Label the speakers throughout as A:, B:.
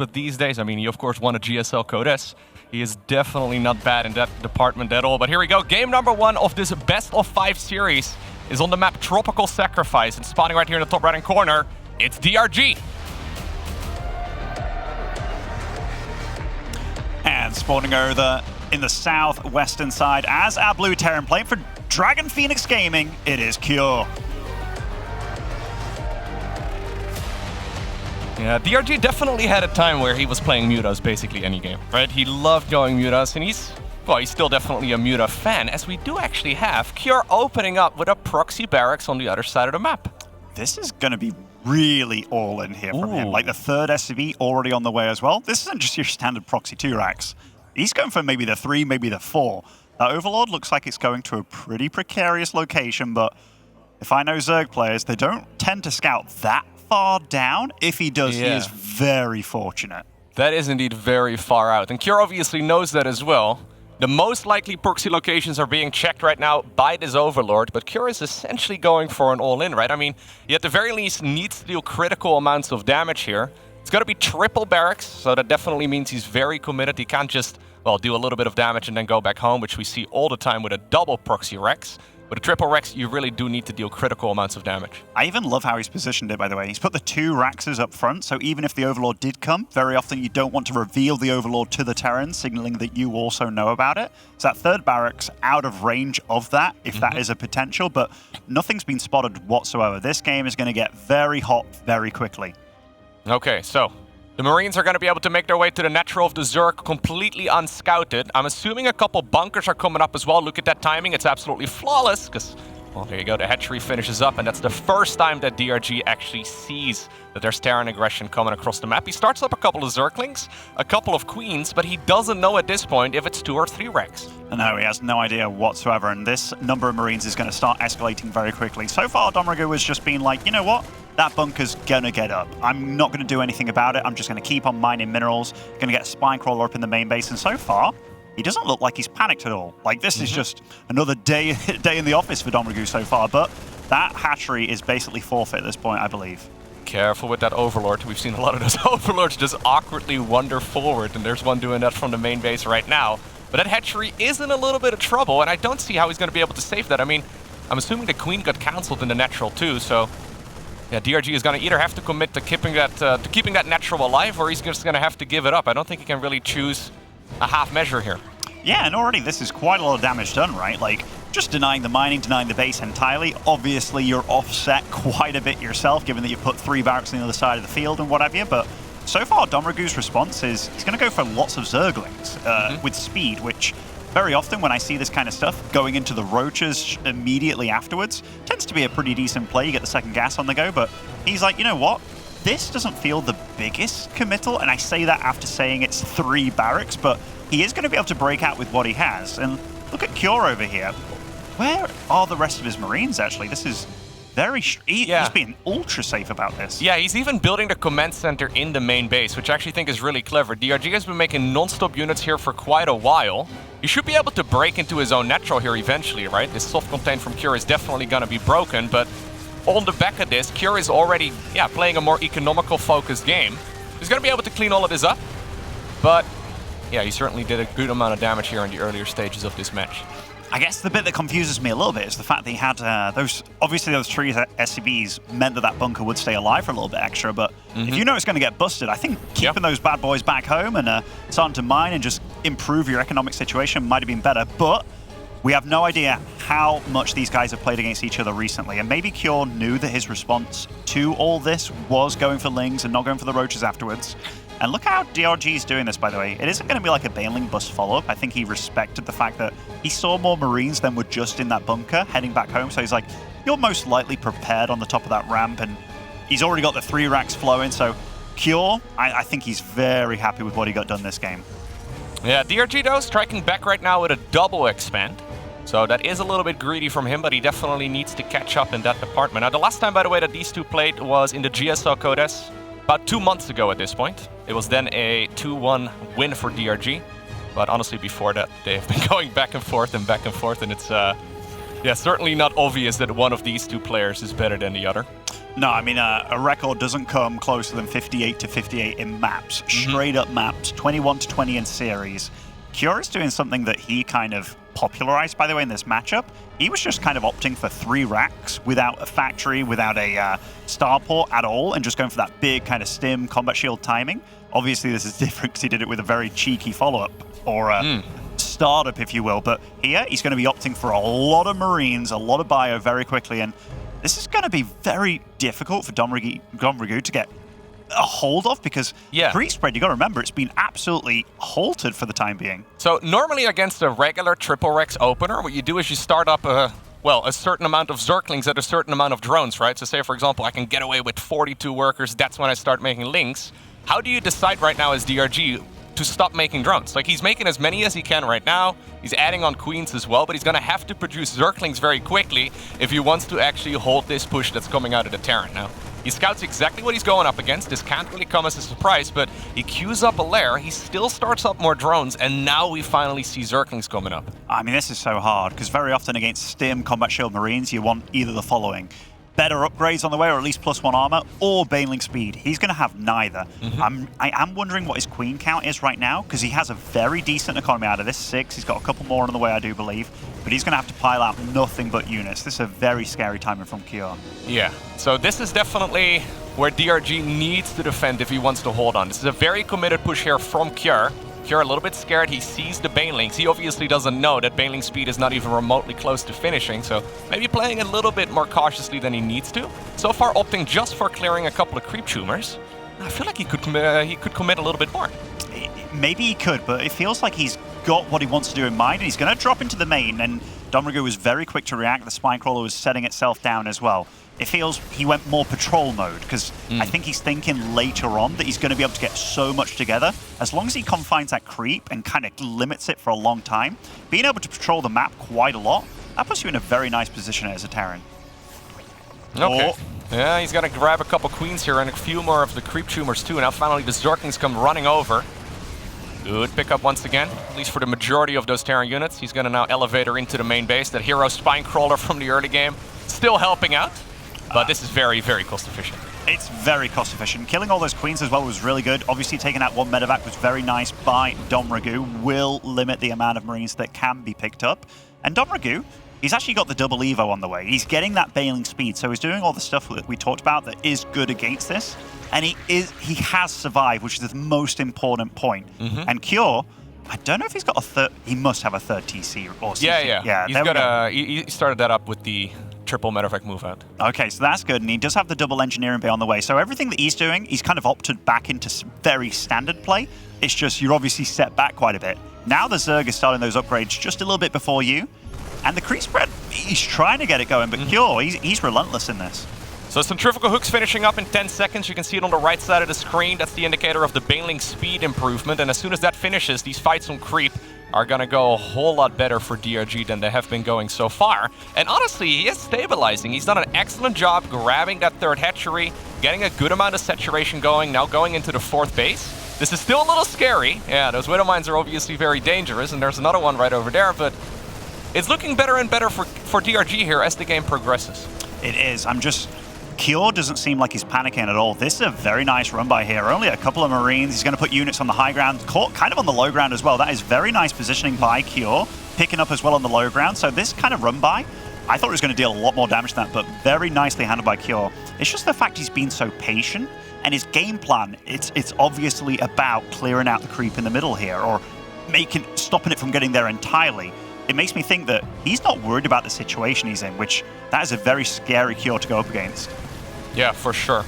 A: but these days, I mean, he of course won a GSL Code S. He is definitely not bad in that department at all. But here we go. Game number 1 of this best of 5 series is on the map Tropical Sacrifice. And spawning right here in the top right-hand corner, it's DRG.
B: And spawning over in the southwestern side as our blue Terran playing for Dragon Phoenix Gaming, it is Cure.
A: Yeah, DRG definitely had a time where he was playing Mutas basically any game, right? He loved going Mutas, and he's still definitely a Muta fan, as we do actually have Cure opening up with a proxy barracks on the other side of the map.
B: This is going to be really all in here from him. Like the third SCV already on the way as well. This isn't just your standard proxy 2 racks. He's going for maybe the 3, maybe the 4. That Overlord looks like it's going to a pretty precarious location, but if I know Zerg players, they don't tend to scout that far down. If he does, he is very fortunate.
A: That is indeed very far out, and Cure obviously knows that as well. The most likely proxy locations are being checked right now by this Overlord, but Cure is essentially going for an all-in, right? I mean, he at the very least needs to deal critical amounts of damage here. It's going to be triple barracks, so that definitely means he's very committed. He can't just, well, do a little bit of damage and then go back home, which we see all the time with a double proxy Rex. With a triple Rex, you really do need to deal critical amounts of damage.
B: I even love how he's positioned it, by the way. He's put the 2 Raxes up front, so even if the Overlord did come, very often you don't want to reveal the Overlord to the Terran, signaling that you also know about it. So that third barracks out of range of that, if that is a potential, but nothing's been spotted whatsoever. This game is going to get very hot very quickly.
A: Okay, so the Marines are going to be able to make their way to the natural of the Zerg completely unscouted. I'm assuming a couple bunkers are coming up as well. Look at that timing. It's absolutely flawless because, well, there you go. The hatchery finishes up, and that's the first time that DRG actually sees that there's Terran aggression coming across the map. He starts up a couple of Zerglings, a couple of Queens, but he doesn't know at this point if it's 2 or 3 Rex.
B: No, he has no idea whatsoever, and this number of Marines is going to start escalating very quickly. So far, Domregu has just been like, you know what? That bunker's going to get up. I'm not going to do anything about it. I'm just going to keep on mining minerals, going to get a spine crawler up in the main base, and so far, he doesn't look like he's panicked at all. Like, this is just another day in the office for Domregu so far, but that hatchery is basically forfeit at this point, I believe.
A: Careful with that Overlord. We've seen a lot of those Overlords just awkwardly wander forward, and there's one doing that from the main base right now. But that hatchery is in a little bit of trouble, and I don't see how he's going to be able to save that. I mean, I'm assuming the Queen got cancelled in the natural too, so yeah, DRG is going to either have to commit to keeping that natural alive, or he's just going to have to give it up. I don't think he can really choose a half measure here.
B: Yeah, and already this is quite a lot of damage done, right? Like, just denying the mining, denying the base entirely. Obviously, you're offset quite a bit yourself, given that you put 3 barracks on the other side of the field and what have you, but so far, Domregu's response is he's going to go for lots of Zerglings with speed, which very often when I see this kind of stuff, going into the Roaches immediately afterwards tends to be a pretty decent play. You get the second gas on the go, but he's like, you know what? This doesn't feel the biggest committal, and I say that after saying it's 3 barracks, but he is going to be able to break out with what he has. And look at Cure over here. Where are the rest of his Marines, actually? This is very... He's being ultra safe about this.
A: Yeah, he's even building the command center in the main base, which I actually think is really clever. DRG has been making non-stop units here for quite a while. He should be able to break into his own natural here eventually, right? This soft contain from Cure is definitely going to be broken, but on the back of this, Cure is already playing a more economical focused game. He's going to be able to clean all of this up, but yeah, he certainly did a good amount of damage here in the earlier stages of this match.
B: I guess the bit that confuses me a little bit is the fact that he had those 3 SCVs meant that bunker would stay alive for a little bit extra, but if you know it's going to get busted, I think keeping those bad boys back home and starting to mine and just improve your economic situation might have been better, but we have no idea how much these guys have played against each other recently, and maybe Cure knew that his response to all this was going for Lings and not going for the Roaches afterwards. And look how DRG is doing this, by the way. It isn't going to be like a Baneling bust follow-up. I think he respected the fact that he saw more Marines than were just in that bunker heading back home. So he's like, you're most likely prepared on the top of that ramp. And he's already got the 3 racks flowing. So Cure, I think he's very happy with what he got done this game.
A: Yeah, DRG, though, striking back right now with a double expand. So that is a little bit greedy from him, but he definitely needs to catch up in that department. Now, the last time, by the way, that these two played was in the GSL Code S. About 2 months ago at this point. It was then a 2-1 win for DRG. But honestly, before that, they've been going back and forth, and it's Yeah, certainly not obvious that one of these two players is better than the other.
B: No, I mean, a record doesn't come closer than 58 to 58 in maps, straight up maps, 21 to 20 in series. Cure is doing something that he kind of popularized, by the way, in this matchup. He was just kind of opting for 3 racks without a factory, without a starport at all, and just going for that big kind of stim combat shield timing. Obviously, this is different because he did it with a very cheeky follow-up, or startup, if you will. But here, he's going to be opting for a lot of Marines, a lot of bio very quickly, and this is going to be very difficult for DRG to get a hold of, because pre-spread, you got to remember, it's been absolutely halted for the time being.
A: So normally against a regular triple Rex opener, what you do is you start up a certain amount of Zerglings at a certain amount of drones, right? So say, for example, I can get away with 42 workers. That's when I start making links. How do you decide right now as DRG to stop making drones? Like, he's making as many as he can right now. He's adding on queens as well, but he's going to have to produce Zerglings very quickly if he wants to actually hold this push that's coming out of the Terran now. He scouts exactly what he's going up against. This can't really come as a surprise, but he queues up a lair. He still starts up more drones, and now we finally see Zerglings coming up.
B: I mean, this is so hard, because very often against Stim, Combat Shield, Marines, you want either the following. Better upgrades on the way, or at least +1 armor, or Baneling speed. He's going to have neither. I am wondering what his queen count is right now, because he has a very decent economy out of this, 6. He's got a couple more on the way, I do believe. But he's going to have to pile out nothing but units. This is a very scary timing from Cure.
A: Yeah, so this is definitely where DRG needs to defend if he wants to hold on. This is a very committed push here from Cure. Cure a little bit scared. He sees the Banelings. He obviously doesn't know that Baneling speed is not even remotely close to finishing, so maybe playing a little bit more cautiously than he needs to. So far opting just for clearing a couple of creep tumors. I feel like he could commit a little bit more.
B: Maybe he could, but it feels like he's got what he wants to do in mind, and he's going to drop into the main, and Domregu was very quick to react. The Spinecrawler was setting itself down as well. It feels he went more patrol mode, because I think he's thinking later on that he's going to be able to get so much together. As long as he confines that creep and kind of limits it for a long time, being able to patrol the map quite a lot, that puts you in a very nice position as a Terran.
A: Okay. Yeah, he's going to grab a couple queens here and a few more of the creep tumors too. Now finally the Zerglings come running over. Good pickup once again, at least for the majority of those Terran units. He's going to now elevate her into the main base. That hero Spinecrawler from the early game still helping out. But this is very, very cost efficient.
B: It's very cost efficient. Killing all those queens as well was really good. Obviously taking out 1 medevac was very nice by Domregu. Will limit the amount of Marines that can be picked up. And Domregu, he's actually got the double Evo on the way. He's getting that Baneling speed, so he's doing all the stuff that we talked about that is good against this. And he has survived, which is the most important point. And Cure, I don't know if he's got a third. He must have a third TC or CC.
A: Yeah. He started that up with the triple medevac move out.
B: Okay, so that's good, and he does have the double engineering bay on the way. So everything that he's doing, he's kind of opted back into very standard play. It's just you're obviously set back quite a bit. Now the Zerg is starting those upgrades just a little bit before you, and the creep spread, he's trying to get it going, but Cure, he's relentless in this.
A: So centrifugal hooks finishing up in 10 seconds. You can see it on the right side of the screen. That's the indicator of the Baneling speed improvement. And as soon as that finishes, these fights on creep are going to go a whole lot better for DRG than they have been going so far. And honestly, he is stabilizing. He's done an excellent job grabbing that third hatchery, getting a good amount of saturation going, now going into the 4th base. This is still a little scary. Yeah, those Widow Mines are obviously very dangerous, and there's another one right over there, but it's looking better and better for DRG here as the game progresses.
B: It is. Cure doesn't seem like he's panicking at all. This is a very nice run by here. Only a couple of Marines. He's going to put units on the high ground, caught kind of on the low ground as well. That is very nice positioning by Cure, picking up as well on the low ground. So this kind of run by, I thought it was going to deal a lot more damage than that, but very nicely handled by Cure. It's just the fact he's been so patient, and his game plan, it's obviously about clearing out the creep in the middle here, or stopping it from getting there entirely. It makes me think that he's not worried about the situation he's in, which that is a very scary Cure to go up against.
A: Yeah, for sure.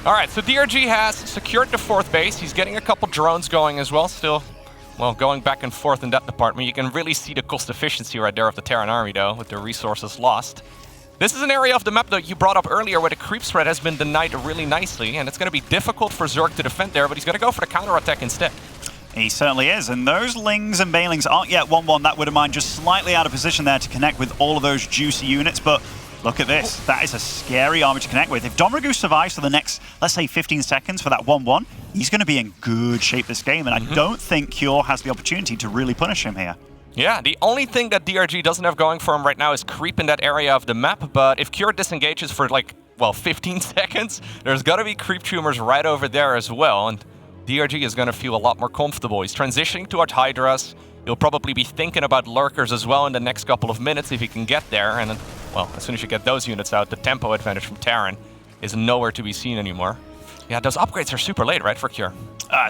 A: All right, so DRG has secured the 4th base. He's getting a couple drones going as well. Still, well, going back and forth in that department. You can really see the cost efficiency right there of the Terran army, though, with the resources lost. This is an area of the map that you brought up earlier where the creep spread has been denied really nicely, and it's going to be difficult for Zerg to defend there, but he's going to go for the counterattack instead.
B: He certainly is, and those Lings and Banelings aren't yet 1-1. That Widow Mine just slightly out of position there to connect with all of those juicy units, but look at this. That is a scary army to connect with. If Domregu survives for the next, let's say, 15 seconds for that 1-1, he's going to be in good shape this game, and I don't think Cure has the opportunity to really punish him here.
A: Yeah, the only thing that DRG doesn't have going for him right now is creep in that area of the map, but if Cure disengages for like, well, 15 seconds, there's gotta be creep tumors right over there as well, and DRG is gonna feel a lot more comfortable. He's transitioning towards Hydras. He'll probably be thinking about lurkers as well in the next couple of minutes if he can get there, and then, well, as soon as you get those units out, the tempo advantage from Terran is nowhere to be seen anymore. Yeah, those upgrades are super late, right, for Cure?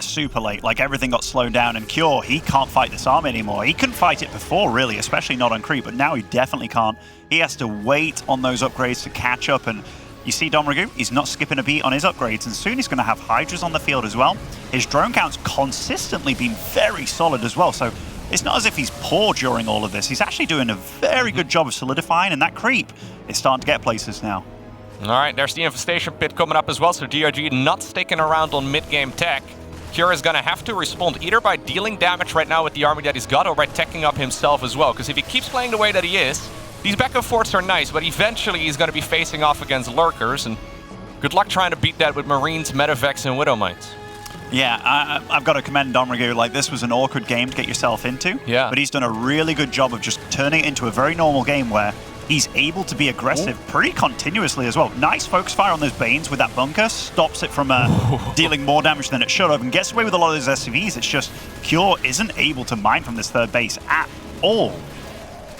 B: Super late. Like, everything got slowed down, and Cure, he can't fight this army anymore. He couldn't fight it before, really, especially not on creep, but now he definitely can't. He has to wait on those upgrades to catch up, and you see Domragoo, he's not skipping a beat on his upgrades, and soon he's going to have Hydras on the field as well. His drone count's consistently been very solid as well, so it's not as if he's poor during all of this. He's actually doing a very good job of solidifying, and that creep is starting to get places now.
A: All right, there's the Infestation Pit coming up as well, so DRG not sticking around on mid-game tech. Cure is going to have to respond either by dealing damage right now with the army that he's got or by teching up himself as well, because if he keeps playing the way that he is, these back and forths are nice, but eventually he's going to be facing off against lurkers, and good luck trying to beat that with Marines, Medivacs, and Widowmites.
B: Yeah, I've got to commend Domragoo. Like, this was an awkward game to get yourself into, but he's done a really good job of just turning it into a very normal game where he's able to be aggressive pretty continuously as well. Nice focus fire on those Banes with that bunker, stops it from dealing more damage than it should have, and gets away with a lot of those SCVs. It's just Cure isn't able to mine from this third base at all.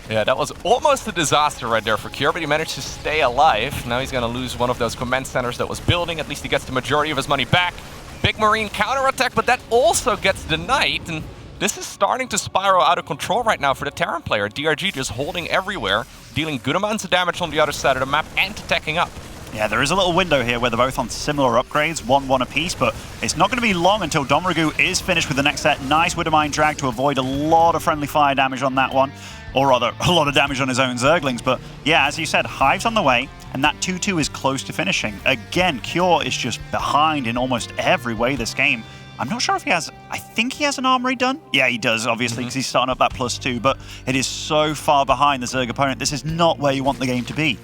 A: Yeah, that was almost a disaster right there for Cure, but he managed to stay alive. Now he's going to lose one of those command centers that was building. At least he gets the majority of his money back. Big Marine counterattack, but that also gets denied, and this is starting to spiral out of control right now for the Terran player. DRG just holding everywhere, dealing good amounts of damage on the other side of the map and attacking up.
B: Yeah, there is a little window here where they're both on similar upgrades, 1-1 apiece, but it's not going to be long until Domragoo is finished with the next set. Nice Widowmine drag to avoid a lot of friendly fire damage on that one, or rather, a lot of damage on his own Zerglings. But yeah, as you said, Hive's on the way, and that 2-2 is close to finishing. Again, Cure is just behind in almost every way this game. I'm not sure if he has, I think he has an armory done. Yeah, he does, obviously, because he's starting up that +2, but it is so far behind the Zerg opponent. This is not where you want the game to be.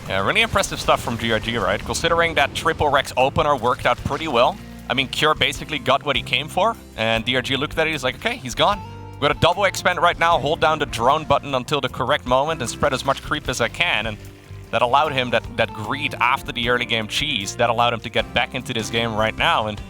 A: Yeah, really impressive stuff from DRG, right? Considering that triple Rex opener worked out pretty well. I mean, Cure basically got what he came for, and DRG looked at it, he's like, okay, he's gone. We've got a double expand right now, hold down the drone button until the correct moment and spread as much creep as I can, and that allowed him that greed after the early game cheese, that allowed him to get back into this game right now, and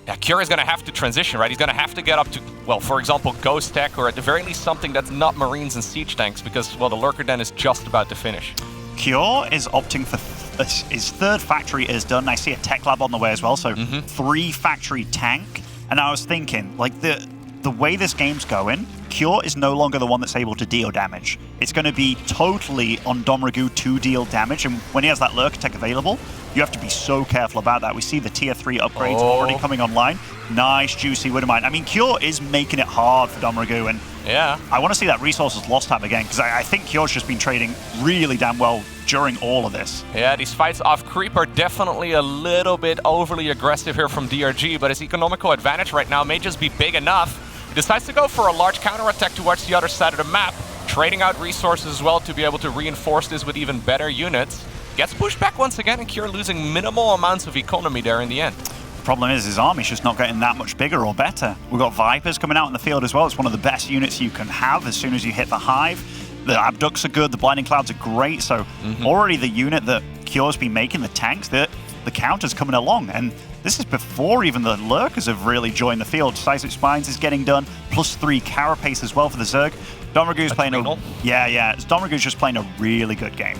A: yeah, Cure is going to have to transition, right? He's going to have to get up to, well, for example, Ghost Tech, or at the very least something that's not Marines and Siege Tanks, because, well, the Lurker Den is just about to finish.
B: Cure is opting for his third factory is done. I see a tech lab on the way as well, so 3 factory tank. And I was thinking, like, the way this game's going, Cure is no longer the one that's able to deal damage. It's going to be totally on Domragoo to deal damage, and when he has that Lurker Tech available, you have to be so careful about that. We see the tier 3 upgrades already coming online. Nice, juicy Widowmine. I mean, Cure is making it hard for Domragoo, and
A: yeah,
B: I want to see that resources lost tab again, because I think Cure's just been trading really damn well during all of this.
A: Yeah, these fights off creep are definitely a little bit overly aggressive here from DRG, but his economical advantage right now may just be big enough. He decides to go for a large counterattack towards the other side of the map, trading out resources as well to be able to reinforce this with even better units. Gets pushed back once again, and Cure losing minimal amounts of economy there in the end.
B: The problem is his army's just not getting that much bigger or better. We've got Vipers coming out in the field as well. It's one of the best units you can have as soon as you hit the Hive. The Abducts are good, the Blinding Clouds are great, so already the unit that Cure's been making, the tanks, the counter's coming along, and this is before even the Lurkers have really joined the field. Seismic Spines is getting done, +3 Carapace as well for the Zerg. Domragoo's playing Domragoo's just playing a really good game.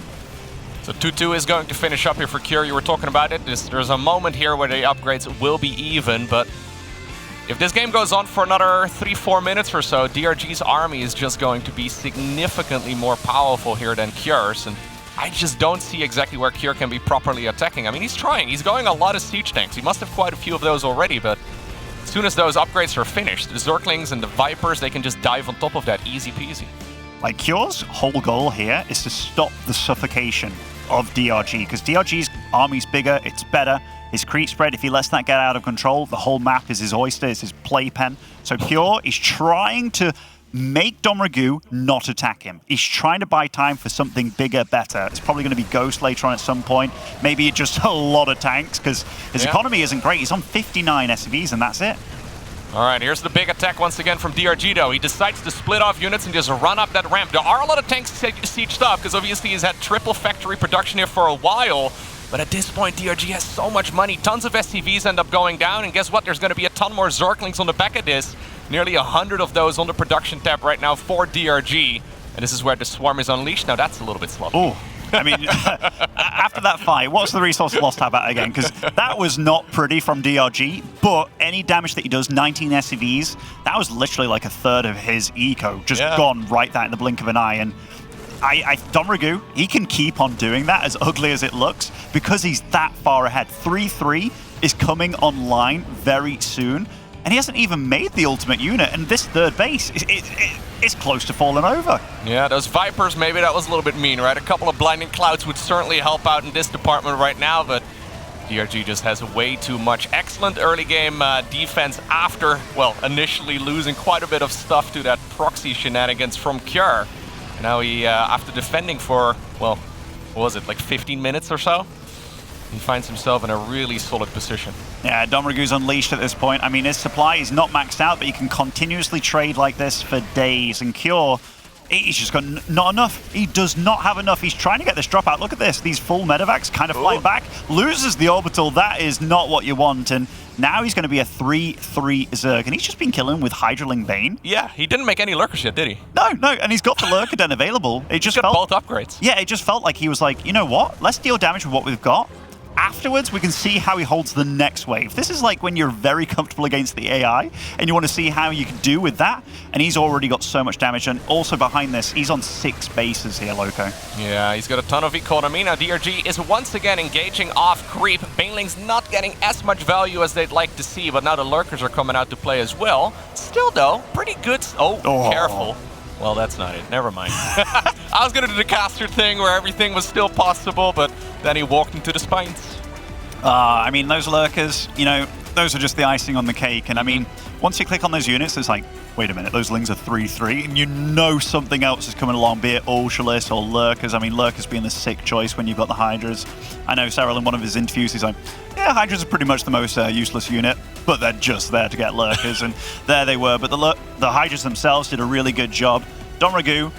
A: So 2-2 is going to finish up here for Cure. You were talking about it. There's a moment here where the upgrades will be even, but if this game goes on for another 3-4 minutes or so, DRG's army is just going to be significantly more powerful here than Cure's, and I just don't see exactly where Cure can be properly attacking. I mean, he's trying. He's going a lot of Siege Tanks. He must have quite a few of those already, but as soon as those upgrades are finished, the Zerglings and the Vipers, they can just dive on top of that easy peasy.
B: Like, Cure's whole goal here is to stop the suffocation of DRG, because DRG's army's bigger, it's better. His creep spread, if he lets that get out of control, the whole map is his oyster, is his playpen. So Cure is trying to make Domragoo not attack him. He's trying to buy time for something bigger, better. It's probably going to be Ghost later on at some point. Maybe just a lot of tanks, because his economy isn't great. He's on 59 SCVs, and that's it.
A: All right, here's the big attack once again from DRG, though. He decides to split off units and just run up that ramp. There are a lot of tanks sieged up, because obviously he's had triple factory production here for a while. But at this point, DRG has so much money. Tons of SCVs end up going down, and guess what? There's going to be a ton more Zerglings on the back of this. Nearly 100 of those on the production tab right now for DRG. And this is where the Swarm is unleashed. Now, that's a little bit sloppy.
B: Oh. I mean, after that fight, what's the resource loss tab at again? Because that was not pretty from DRG, but any damage that he does, 19 SCVs, that was literally like a third of his eco, just gone right there in the blink of an eye. And Domragu, he can keep on doing that, as ugly as it looks, because he's that far ahead. 3-3 is coming online very soon, and he hasn't even made the ultimate unit, and this third base is close to falling over.
A: Yeah, those Vipers, maybe that was a little bit mean, right? A couple of Blinding Clouds would certainly help out in this department right now, but DRG just has way too much. Excellent early game defense after, well, initially losing quite a bit of stuff to that proxy shenanigans from Kjær. Now he, after defending for, well, what was it, like 15 minutes or so? He finds himself in a really solid position.
B: Yeah, Domragu's unleashed at this point. I mean, his supply is not maxed out, but he can continuously trade like this for days. And Kjær, he's just got not enough. He does not have enough. He's trying to get this dropout. Look at this. These full medevacs kind of fly back. Loses the orbital. That is not what you want. And now he's going to be a 3-3 Zerg. And he's just been killing with Hydraling Bane.
A: Yeah, he didn't make any Lurkers yet, did he?
B: No. And he's got the Lurker Den available. It just
A: got both upgrades.
B: Yeah, it just felt like he was like, you know what? Let's deal damage with what we've got. Afterwards, we can see how he holds the next wave. This is like when you're very comfortable against the AI, and you want to see how you can do with that. And he's already got so much damage. And also behind this, he's on 6 bases here, Loco.
A: Yeah, he's got a ton of economy. Now, DRG is once again engaging off creep. Baneling's not getting as much value as they'd like to see, but now the Lurkers are coming out to play as well. Still, though, pretty good. Oh, careful. Well, that's not it. Never mind. I was going to do the caster thing where everything was still possible, but then he walked into the spines.
B: I mean, those Lurkers, you know, those are just the icing on the cake. And I mean, once you click on those units, it's like, wait a minute, those Lings are 3-3, and you know something else is coming along, be it Ultralis or Lurkers. I mean, Lurkers being the sick choice when you've got the Hydras. I know Cyril in one of his interviews, he's like, yeah, Hydras are pretty much the most useless unit, but they're just there to get Lurkers, and there they were. But the Hydras themselves did a really good job. Domragu,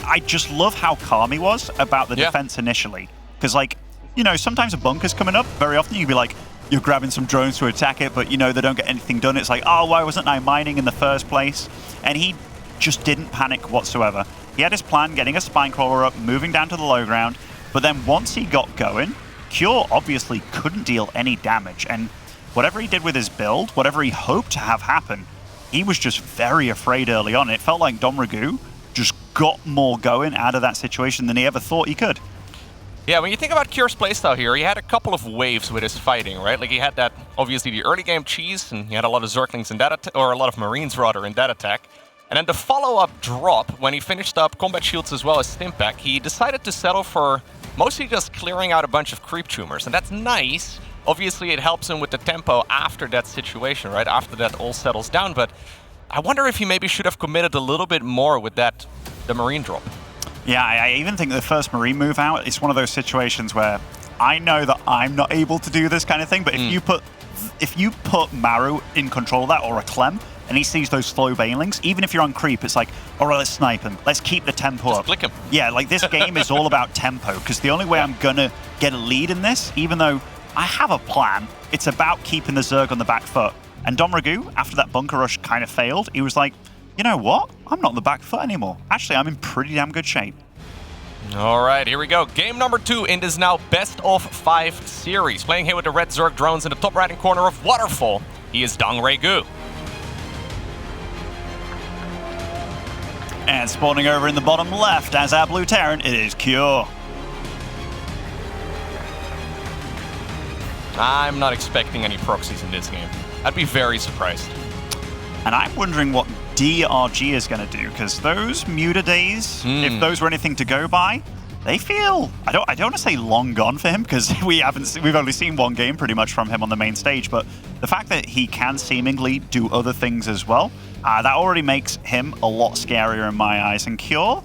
B: I just love how calm he was about the defense initially. Because, like, you know, sometimes a bunker's coming up, very often you'd be like, you're grabbing some drones to attack it, but, you know, they don't get anything done. It's like, oh, why wasn't I mining in the first place? And he just didn't panic whatsoever. He had his plan, getting a spine crawler up, moving down to the low ground, but then once he got going, Kjær obviously couldn't deal any damage, and whatever he did with his build, whatever he hoped to have happen, he was just very afraid early on. It felt like Domragu just got more going out of that situation than he ever thought he could.
A: Yeah, when you think about Kjær's playstyle here, he had a couple of waves with his fighting, right? Like he had that, obviously, the early game cheese, and he had a lot of Zerglings in that, or a lot of Marines rather, in that attack. And then the follow-up drop, when he finished up combat shields as well as Stimpack, he decided to settle for mostly just clearing out a bunch of creep tumors, and that's nice. Obviously, it helps him with the tempo after that situation, right? After that all settles down, but I wonder if he maybe should have committed a little bit more with that, the Marine drop.
B: Yeah, I even think the first Marine move out, it's one of those situations where I know that I'm not able to do this kind of thing, but if you put Maru in control of that, or a Clem, and he sees those slow banelings, even if you're on creep, it's like, all right, let's snipe him. Let's keep the tempo up.
A: Flick him.
B: Yeah, like this game is all about tempo, because the only way I'm going to get a lead in this, even though I have a plan, it's about keeping the Zerg on the back foot. And Domragu, after that bunker rush kind of failed, he was like, you know what? I'm not on the back foot anymore. Actually, I'm in pretty damn good shape.
A: All right, here we go. Game number 2 in this now best of 5 series. Playing here with the red Zerg drones in the top right-hand corner of Waterfall. He is Domragu.
B: And spawning over in the bottom left as our blue Terran, it is Kjær.
A: I'm not expecting any proxies in this game. I'd be very surprised.
B: And I'm wondering what DRG is going to do, because those Muta days, if those were anything to go by, they feel, I don't want to say long gone for him, because we've only seen one game pretty much from him on the main stage, but the fact that he can seemingly do other things as well, that already makes him a lot scarier in my eyes. And Kjær,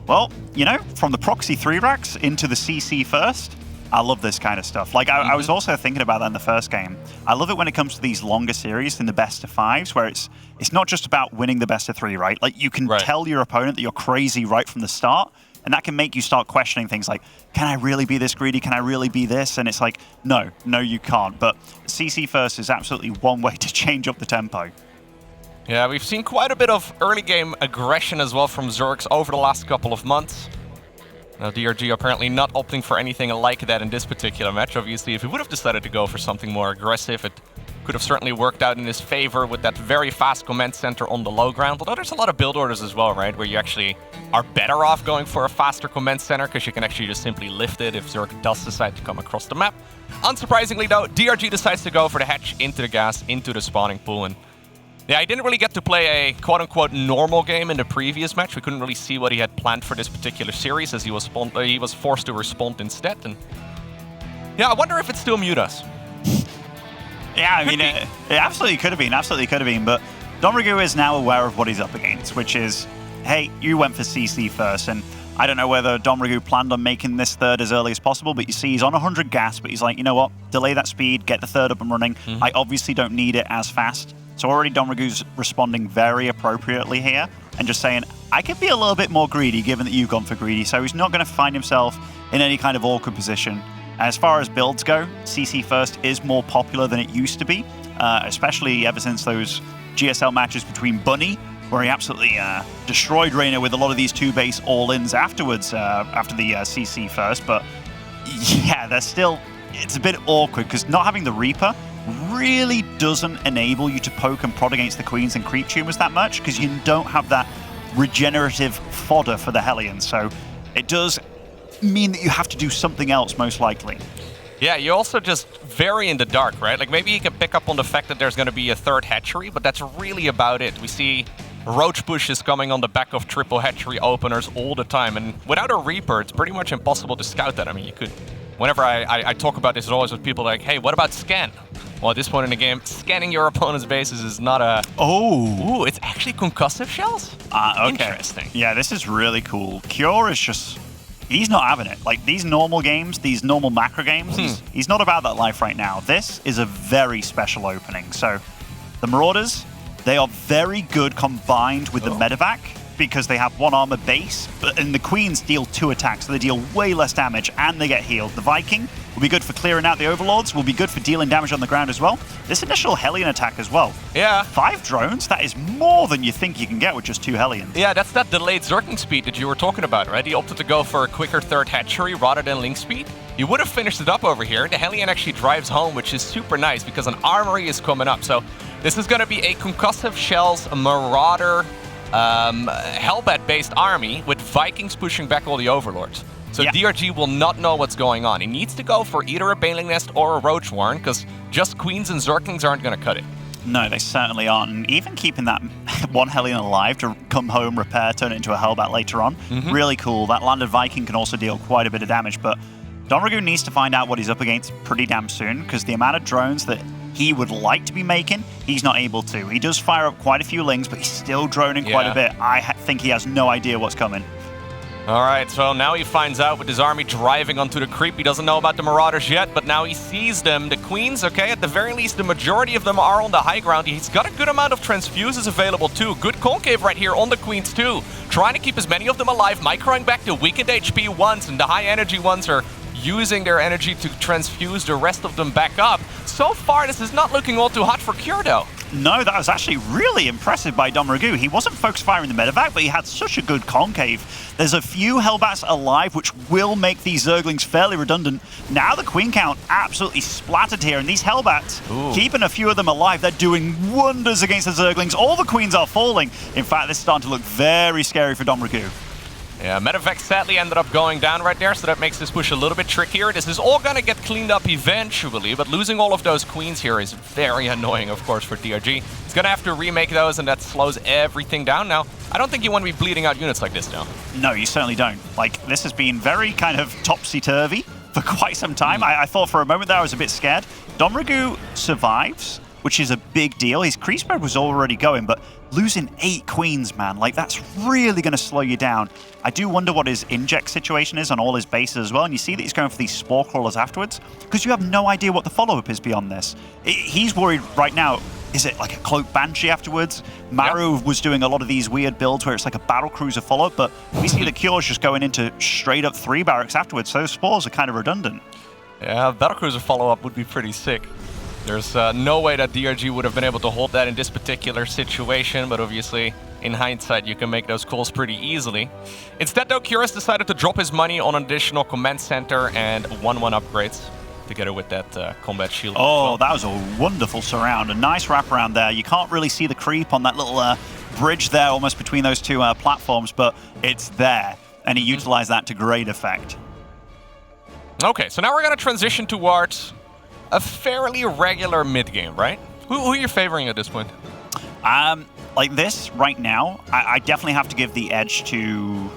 B: well, you know, from the proxy 3 racks into the CC first, I love this kind of stuff. Like, I was also thinking about that in the first game. I love it when it comes to these longer series in the best of fives, where it's not just about winning the best of three, right? Like, you can tell your opponent that you're crazy right from the start, and that can make you start questioning things like, can I really be this greedy? Can I really be this? And it's like, no, you can't. But CC first is absolutely one way to change up the tempo.
A: Yeah, we've seen quite a bit of early game aggression as well from Zergs over the last couple of months. Now, DRG apparently not opting for anything like that in this particular match. Obviously, if he would have decided to go for something more aggressive, it could have certainly worked out in his favor with that very fast command center on the low ground. Although there's a lot of build orders as well, right, where you actually are better off going for a faster command center because you can actually just simply lift it if Zerg does decide to come across the map. Unsurprisingly, though, DRG decides to go for the hatch into the gas, into the spawning pool. And yeah, I didn't really get to play a quote-unquote normal game in the previous match. We couldn't really see what he had planned for this particular series as he was forced to respond instead. And yeah, I wonder if it still mute us.
B: Yeah, I mean, it absolutely could have been, but Domragu is now aware of what he's up against, which is, hey, you went for CC first, and I don't know whether Domragu planned on making this third as early as possible, but you see he's on 100 gas, but he's like, you know what, delay that speed, get the third up and running. I obviously don't need it as fast. So already Domragu's responding very appropriately here and just saying, I could be a little bit more greedy given that you've gone for greedy. So he's not going to find himself in any kind of awkward position. As far as builds go, CC first is more popular than it used to be, especially ever since those GSL matches between Bunny, where he absolutely destroyed Reyna with a lot of these two base all-ins afterwards, after the CC first. But yeah, it's a bit awkward because not having the Reaper really doesn't enable you to poke and prod against the Queens and creep tumors that much because you don't have that regenerative fodder for the Hellions. So it does mean that you have to do something else, most likely.
A: Yeah, you're also just very in the dark, right? Like, maybe you can pick up on the fact that there's going to be a third hatchery, but that's really about it. We see roach bushes coming on the back of triple hatchery openers all the time, and without a Reaper, it's pretty much impossible to scout that. I mean, you could... Whenever I talk about this, it's always with people like, hey, what about scan? Well, at this point in the game, scanning your opponent's bases is not a...
B: Oh!
A: Ooh, it's actually concussive shells?
B: Okay.
A: Interesting.
B: Yeah, this is really cool. Cure is just... He's not having it. Like, these normal games, these normal macro games, he's not about that life right now. This is a very special opening. So, the Marauders, they are very good combined with the Medevac, because they have one armor base, and the Queens deal 2 attacks, so they deal way less damage, and they get healed. The Viking will be good for clearing out the Overlords, will be good for dealing damage on the ground as well. This initial Hellion attack as well.
A: Yeah.
B: 5 drones, that is more than you think you can get with just 2 Hellions.
A: Yeah, that's that delayed Zerking speed that you were talking about, right? He opted to go for a quicker third hatchery rather than link speed. He would have finished it up over here. The Hellion actually drives home, which is super nice because an armory is coming up. So this is going to be a concussive shells, a Marauder, Hellbat-based army with Vikings pushing back all the Overlords. So DRG will not know what's going on. He needs to go for either a Baneling Nest or a Roach Warren, because just Queens and Zerglings aren't going to cut it.
B: No, they certainly aren't. And even keeping that one Hellion alive to come home, repair, turn it into a Hellbat later on, really cool. That landed Viking can also deal quite a bit of damage, but Domragu needs to find out what he's up against pretty damn soon, because the amount of drones that he would like to be making, he's not able to. He does fire up quite a few lings, but he's still droning quite a bit. I think he has no idea what's coming.
A: All right, so now he finds out with his army driving onto the creep. He doesn't know about the Marauders yet, but now he sees them. The Queens, okay, at the very least, the majority of them are on the high ground. He's got a good amount of transfuses available too. Good concave right here on the Queens too. Trying to keep as many of them alive, microing back the weakened HP ones, and the high energy ones are using their energy to transfuse the rest of them back up. So far, this is not looking all too hot for Cure, though.
B: No, that was actually really impressive by Domragu. He wasn't focus firing the medevac, but he had such a good concave. There's a few Hellbats alive, which will make these Zerglings fairly redundant. Now the Queen count absolutely splattered here, and these Hellbats, keeping a few of them alive, they're doing wonders against the Zerglings. All the Queens are falling. In fact, this is starting to look very scary for Domragu.
A: Yeah, Medevac sadly ended up going down right there, so that makes this push a little bit trickier. This is all gonna get cleaned up eventually, but losing all of those Queens here is very annoying, of course, for DRG. He's gonna have to remake those, and that slows everything down. Now, I don't think you want to be bleeding out units like this now.
B: No, you certainly don't. Like, this has been very kind of topsy-turvy for quite some time. I thought for a moment there I was a bit scared. Domragu survives which is a big deal. His creep spread was already going, but losing 8 queens, man, like that's really going to slow you down. I do wonder what his inject situation is on all his bases as well, and you see that he's going for these spore crawlers afterwards, because you have no idea what the follow-up is beyond this. He's worried right now, is it like a Cloak Banshee afterwards? Maru was doing a lot of these weird builds where it's like a battle cruiser follow-up, but we see the Cure's just going into straight up 3 barracks afterwards, so those spores are kind of redundant.
A: Yeah, battle cruiser follow-up would be pretty sick. There's no way that DRG would have been able to hold that in this particular situation, but obviously, in hindsight, you can make those calls pretty easily. Instead, though, Curious decided to drop his money on an additional command center and 1-1 upgrades, together with that combat shield.
B: Oh, that was a wonderful surround. A nice wraparound there. You can't really see the creep on that little bridge there, almost between those 2 platforms, but it's there, and he utilized that to great effect.
A: Okay, so now we're going to transition towards a fairly regular mid-game, right? Who are you favoring at this point?
B: Like this, right now, I definitely have to give the edge to...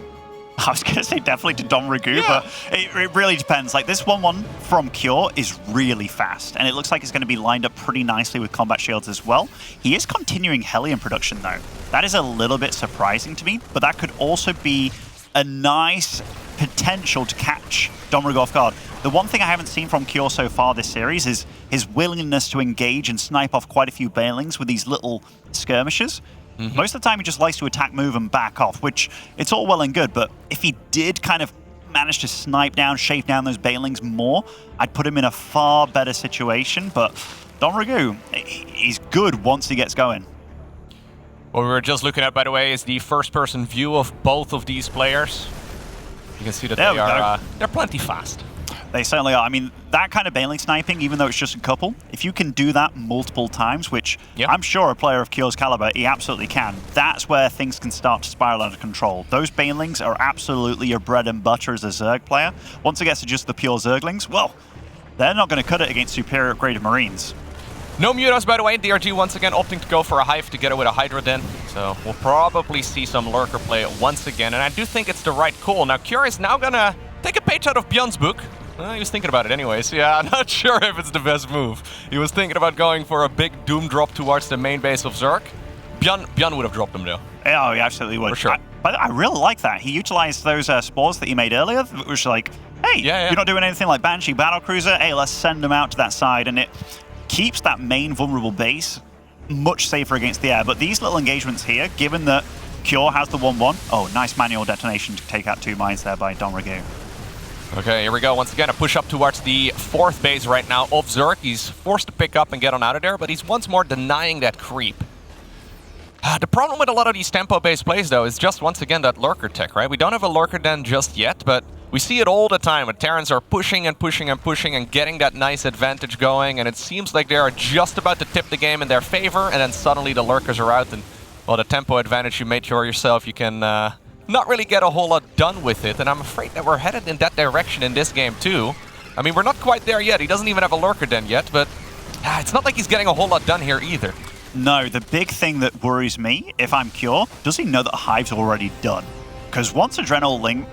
B: I was going to say definitely to Don Ragu, but it really depends. Like this 1-1 from Cure is really fast, and it looks like it's going to be lined up pretty nicely with combat shields as well. He is continuing Hellion production, though. That is a little bit surprising to me, but that could also be a nice potential to catch Don Ragu off guard. The one thing I haven't seen from Cure so far this series is his willingness to engage and snipe off quite a few Bailings with these little skirmishes. Most of the time he just likes to attack, move, and back off, which it's all well and good, but if he did kind of manage to snipe down, shape down those Bailings more, I'd put him in a far better situation, but Don Ragu, he's good once he gets going.
A: What we were just looking at, by the way, is the first-person view of both of these players. You can see that they're plenty fast.
B: They certainly are. I mean, that kind of Bailing sniping, even though it's just a couple, if you can do that multiple times, which I'm sure a player of Cure's caliber, he absolutely can, that's where things can start to spiral out of control. Those Bailings are absolutely your bread and butter as a Zerg player. Once it gets to just the pure Zerglings, well, they're not going to cut it against superior upgraded Marines.
A: No Mutos, by the way. DRG once again opting to go for a Hive together with a Hydra Den. So we'll probably see some Lurker play once again, and I do think it's the right call. Now, Cure is now going to take a page out of Bjorn's book. He was thinking about it anyways. Yeah, I'm not sure if it's the best move. He was thinking about going for a big Doom drop towards the main base of Zerg. Bjorn would have dropped him, though.
B: Oh, he absolutely would.
A: For sure.
B: But I really like that. He utilized those spores that he made earlier, which like, hey, you're not doing anything like Banshee Battlecruiser. Hey, let's send them out to that side. And it keeps that main vulnerable base much safer against the air. But these little engagements here, given that Cure has the 1-1, oh, nice manual detonation to take out 2 mines there by Don Ragu.
A: Okay, here we go. Once again, a push up towards the 4th base right now of Zerg. He's forced to pick up and get on out of there, but he's once more denying that creep. The problem with a lot of these tempo-based plays, though, is just once again that Lurker tech, right? We don't have a Lurker Den just yet, but we see it all the time when Terrans are pushing and pushing and pushing and getting that nice advantage going, and it seems like they are just about to tip the game in their favor, and then suddenly the Lurkers are out, and, well, the tempo advantage you made for yourself, you can not really get a whole lot done with it, and I'm afraid that we're headed in that direction in this game, too. I mean, we're not quite there yet. He doesn't even have a Lurker Den yet, but it's not like he's getting a whole lot done here either.
B: No, the big thing that worries me, if I'm Cure, does he know that Hive's already done? Because once Adrenal Link,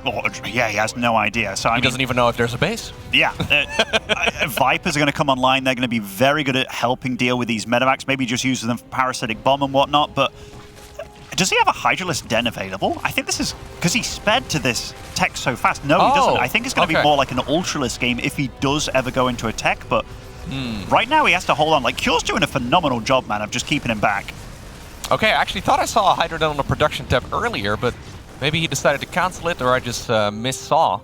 B: he has no idea. So
A: he doesn't even know if there's a base.
B: Yeah, Vipers are going to come online. They're going to be very good at helping deal with these medevacs. Maybe just using them for parasitic bomb and whatnot. But does he have a Hydralisk Den available? I think this is because he sped to this tech so fast. No, he doesn't. I think it's going to be more like an Ultralisk game if he does ever go into a tech. But right now he has to hold on. Like, Cure's doing a phenomenal job, man, of just keeping him back.
A: Okay, I actually thought I saw a Hydra Den on the production tab earlier, but maybe he decided to cancel it, or I just missaw.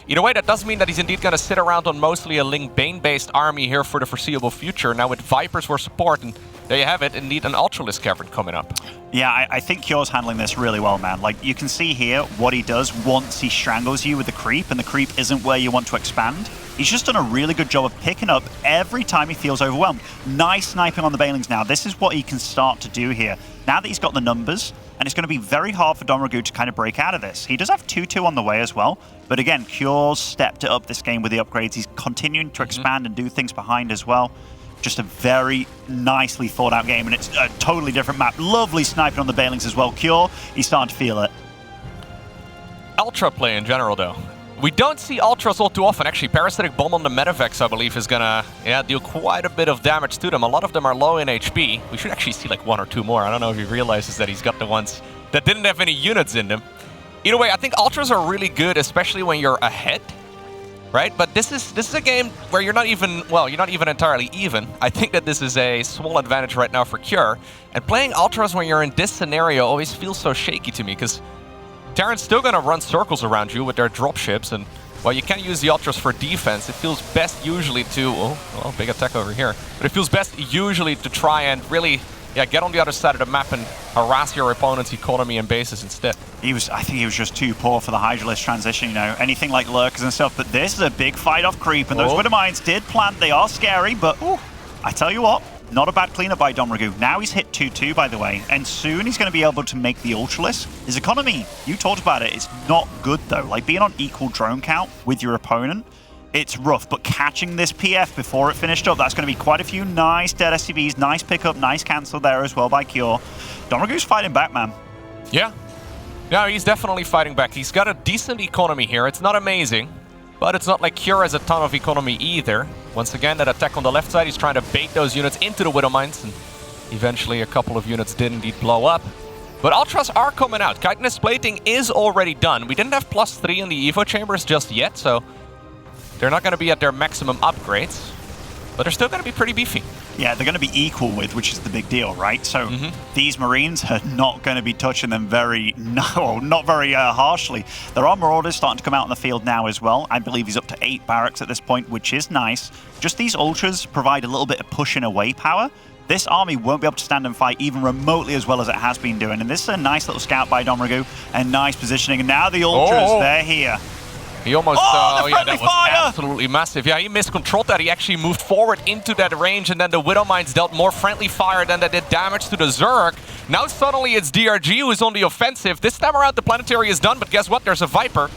A: Either way, that does mean that he's indeed going to sit around on mostly a Ling Bane-based army here for the foreseeable future. Now with Vipers for support, and there you have it, indeed an Ultralisk Cavern coming up.
B: Yeah, I think Cure's handling this really well, man. Like, you can see here what he does once he strangles you with the creep, and the creep isn't where you want to expand. He's just done a really good job of picking up every time he feels overwhelmed. Nice sniping on the Bailings now. This is what he can start to do here. Now that he's got the numbers, and it's going to be very hard for Don Ragu to kind of break out of this. He does have 2-2 on the way as well, but again, Cure's stepped it up this game with the upgrades. He's continuing to expand and do things behind as well. Just a very nicely thought out game, and it's a totally different map. Lovely sniping on the Bailings as well. Cure, he's starting to feel it.
A: Ultra play in general, though. We don't see Ultras all too often. Actually, Parasitic Bomb on the Medivacs, I believe, is gonna deal quite a bit of damage to them. A lot of them are low in HP. We should actually see like 1 or 2 more. I don't know if he realizes that he's got the ones that didn't have any units in them. Either way, I think Ultras are really good, especially when you're ahead, right? But this is a game where you're not even, well, you're not even entirely even. I think that this is a small advantage right now for Cure. And playing Ultras when you're in this scenario always feels so shaky to me, because Terran's still going to run circles around you with their dropships, and while you can use the Ultras for defense, it feels best usually to... Oh, well, big attack over here. But it feels best usually to try and really get on the other side of the map and harass your opponent's economy and bases instead.
B: I think he was just too poor for the Hydralisk transition, you know, anything like lurkers and stuff, but this is a big fight off creep, and those Widow Mines did plant. They are scary, but I tell you what, not a bad cleanup by Domragoo. Now he's hit 2-2, by the way, and soon he's going to be able to make the Ultralisk. His economy, you talked about it, it's not good though. Like being on equal drone count with your opponent, it's rough, but catching this PF before it finished up, that's going to be quite a few nice dead SCVs, nice pickup, nice cancel there as well by Cure. Domragoo's fighting back, man. Yeah.
A: No, he's definitely fighting back. He's got a decent economy here. It's not amazing, but it's not like Cure has a ton of economy either. Once again, that attack on the left side, he's trying to bait those units into the Widow Mines, and eventually a couple of units did indeed blow up. But Ultras are coming out. Chitinous plating is already done. We didn't have +3 in the Evo chambers just yet, so they're not going to be at their maximum upgrades, but they're still going to be pretty beefy.
B: Yeah, they're going to be equal with, which is the big deal, right? So these Marines are not going to be touching them not very harshly. There are Marauders starting to come out in the field now as well. I believe he's up to 8 barracks at this point, which is nice. Just these Ultras provide a little bit of pushing away power. This army won't be able to stand and fight even remotely as well as it has been doing. And this is a nice little scout by Domragoo and nice positioning. And now the Ultras, they're here.
A: He almost,
B: yeah,
A: that was absolutely massive. Yeah, he miscontrolled that. He actually moved forward into that range, and then the Widow Mines dealt more friendly fire than they did damage to the Zerg. Now suddenly it's DRG who's on the offensive. This time around the Planetary is done, but guess what? There's a Viper.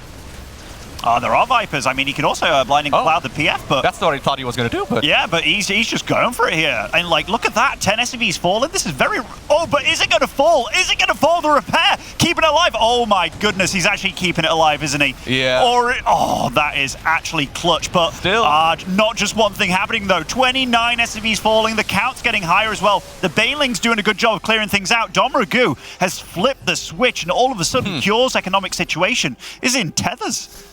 B: There are Vipers. I mean, he could also Blinding Cloud the PF, but...
A: That's not what he thought he was going to do, but...
B: Yeah, but he's just going for it here. And, like, look at that. 10 SCVs falling. This is very... Oh, but is it going to fall? Is it going to fall? The repair? Keeping it alive? Oh, my goodness. He's actually keeping it alive, isn't he?
A: Yeah.
B: Oh, that is actually clutch. But
A: still,
B: not just one thing happening, though. 29 SCVs falling. The count's getting higher as well. The Baneling's doing a good job of clearing things out. Domragoo has flipped the switch, and all of a sudden, Cure's economic situation is in tethers.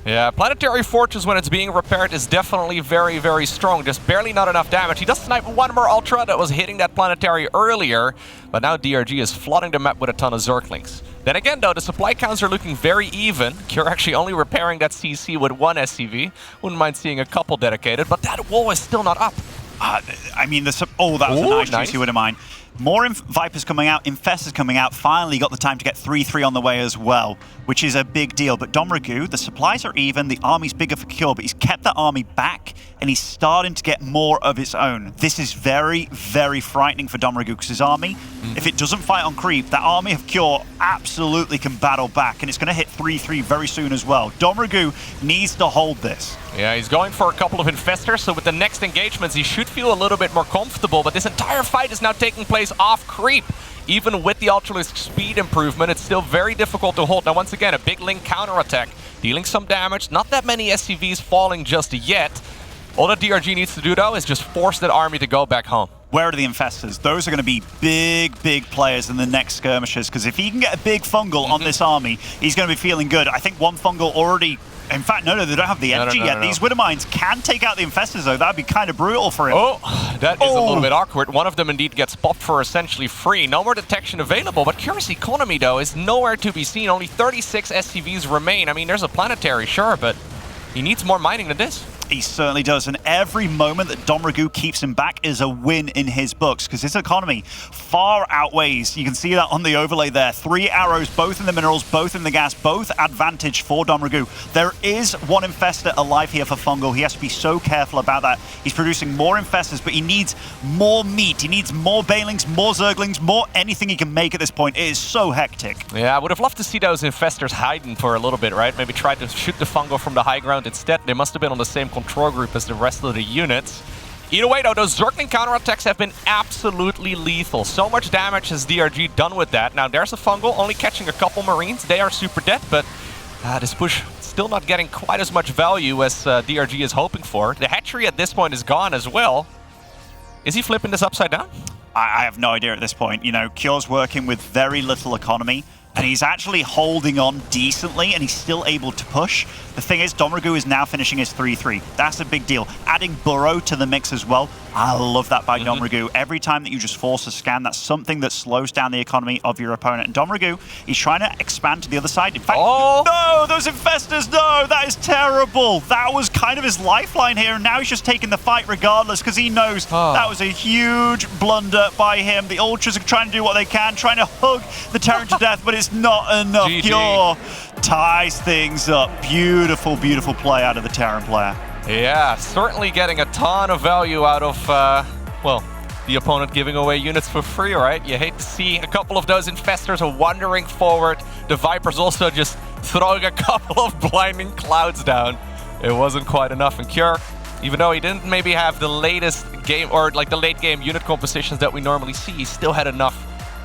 A: Yeah, Planetary Fortress, when it's being repaired, is definitely very, very strong. Just barely not enough damage. He does snipe one more Ultra that was hitting that Planetary earlier, but now DRG is flooding the map with a ton of Zerglings. Then again, though, the supply counts are looking very even. Cure actually only repairing that CC with 1 SCV. Wouldn't mind seeing a couple dedicated, but that wall is still not up.
B: I mean, that was a nice CC, wouldn't mind. More Vipers coming out, Infestors coming out. Finally got the time to get 3-3 on the way as well, which is a big deal. But Domragoo, the supplies are even, the army's bigger for Cure, but he's kept that army back, and he's starting to get more of its own. This is very, very frightening for Domragoo, because his army, if it doesn't fight on creep, that army of Cure absolutely can battle back, and it's going to hit 3-3 very soon as well. Domragoo needs to hold this.
A: Yeah, he's going for a couple of Infestors, so with the next engagements, he should feel a little bit more comfortable, but this entire fight is now taking place off creep. Even with the Ultralisk speed improvement, it's still very difficult to hold. Now, once again, a big Link counterattack, dealing some damage. Not that many SCVs falling just yet. All that DRG needs to do, though, is just force that army to go back home.
B: Where are the Infestors? Those are going to be big, big players in the next skirmishes, because if he can get a big fungal on this army, he's going to be feeling good. I think one fungal already... In fact, no, they don't have the energy yet. These Widow Mines can take out the Infestors, though. That would be kind of brutal for him.
A: Oh, that is a little bit awkward. One of them indeed gets popped for essentially free. No more detection available, but Cure's economy, though, is nowhere to be seen. Only 36 SCVs remain. I mean, there's a Planetary, sure, but he needs more mining than this.
B: He certainly does, and every moment that Domragoo keeps him back is a win in his books, because his economy far outweighs. You can see that on the overlay there. 3 arrows, both in the minerals, both in the gas, both advantage for Domragoo. There is one Infestor alive here for Fungal. He has to be so careful about that. He's producing more Infestors, but he needs more meat. He needs more Banelings, more Zerglings, more anything he can make at this point. It is so hectic.
A: Yeah, I would have loved to see those Infestors hiding for a little bit, right? Maybe try to shoot the Fungal from the high ground instead. They must have been on the same control group as the rest of the units. Either way, though, those Zergling counterattacks have been absolutely lethal. So much damage has DRG done with that. Now, there's a Fungal only catching a couple Marines. They are super dead, but This push still not getting quite as much value as DRG is hoping for. The hatchery at this point is gone as well. Is he flipping this upside down?
B: I have no idea at this point. You know, Cure's working with very little economy, and he's actually holding on decently, and he's still able to push. The thing is, Domregu is now finishing his 3-3. That's a big deal. Adding Burrow to the mix as well. I love that by Domregu. Every time that you just force a scan, that's something that slows down the economy of your opponent. And Domregu, he's trying to expand to the other side. In fact, no, those infestors, no, that is terrible. That was kind of his lifeline here, and now he's just taking the fight regardless because he knows that was a huge blunder by him. The Ultras are trying to do what they can, trying to hug the Terran to death, but it's not enough.
A: GG.
B: Cure ties things up. Beautiful, beautiful play out of the Terran player.
A: Yeah, certainly getting a ton of value out of, well, the opponent giving away units for free, right? You hate to see a couple of those infestors wandering forward. The Vipers also just throwing a couple of blinding clouds down. It wasn't quite enough. And Cure, even though he didn't maybe have the latest game or like the late game unit compositions that we normally see, he still had enough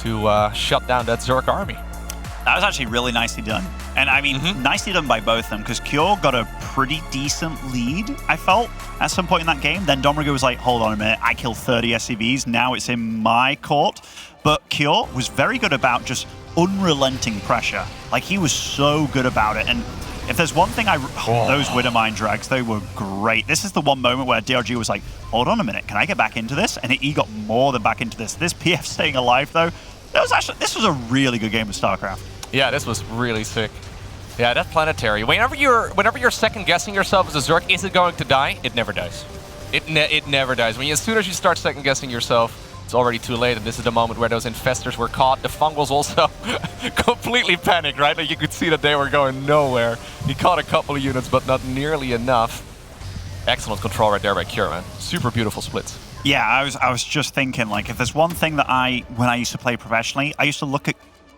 A: to shut down that Zerg army.
B: That was actually really nicely done. And I mean, nicely done by both of them, because Cure got a pretty decent lead, I felt, at some point in that game. Then Domregu was like, hold on a minute, I killed 30 SCVs, now it's in my court. But Cure was very good about just unrelenting pressure. Like, he was so good about it. And if there's one thing those Widowmine drags, they were great. This is the one moment where DRG was like, hold on a minute, can I get back into this? And he got more than back into this. This PF staying alive, though, this was a really good game of StarCraft.
A: Yeah, this was really sick. Yeah, that planetary. Whenever you're second guessing yourself as a Zerg, is it going to die? It never dies. It never dies. As soon as you start second guessing yourself, it's already too late. And this is the moment where those infestors were caught. The Fungals also completely panicked, right? Like, you could see that they were going nowhere. He caught a couple of units, but not nearly enough. Excellent control right there by Cure, man. Super beautiful splits.
B: Yeah, I was just thinking, like, if there's one thing that when I used to play professionally, I used to look at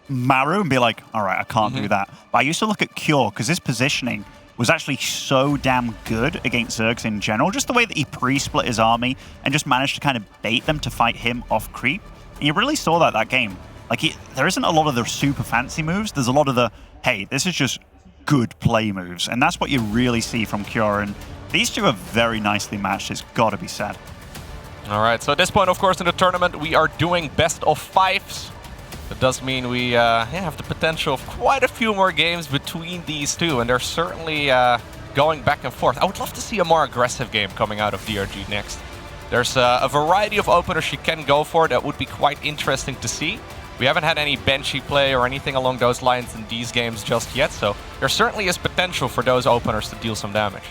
B: Maru and be like, all right, I can't do that. But I used to look at Cure because his positioning was actually so damn good against Zergs in general. Just the way that he pre-split his army and just managed to kind of bait them to fight him off creep. And you really saw that game. Like, there isn't a lot of the super fancy moves. There's a lot of the, hey, this is just good play moves. And that's what you really see from Cure. And these two are very nicely matched, it's got to be said.
A: All right, so at this point, of course, in the tournament, we are doing best of fives. That does mean we have the potential of quite a few more games between these two, and they're certainly going back and forth. I would love to see a more aggressive game coming out of DRG next. There's a variety of openers you can go for that would be quite interesting to see. We haven't had any benchy play or anything along those lines in these games just yet, so there certainly is potential for those openers to deal some damage.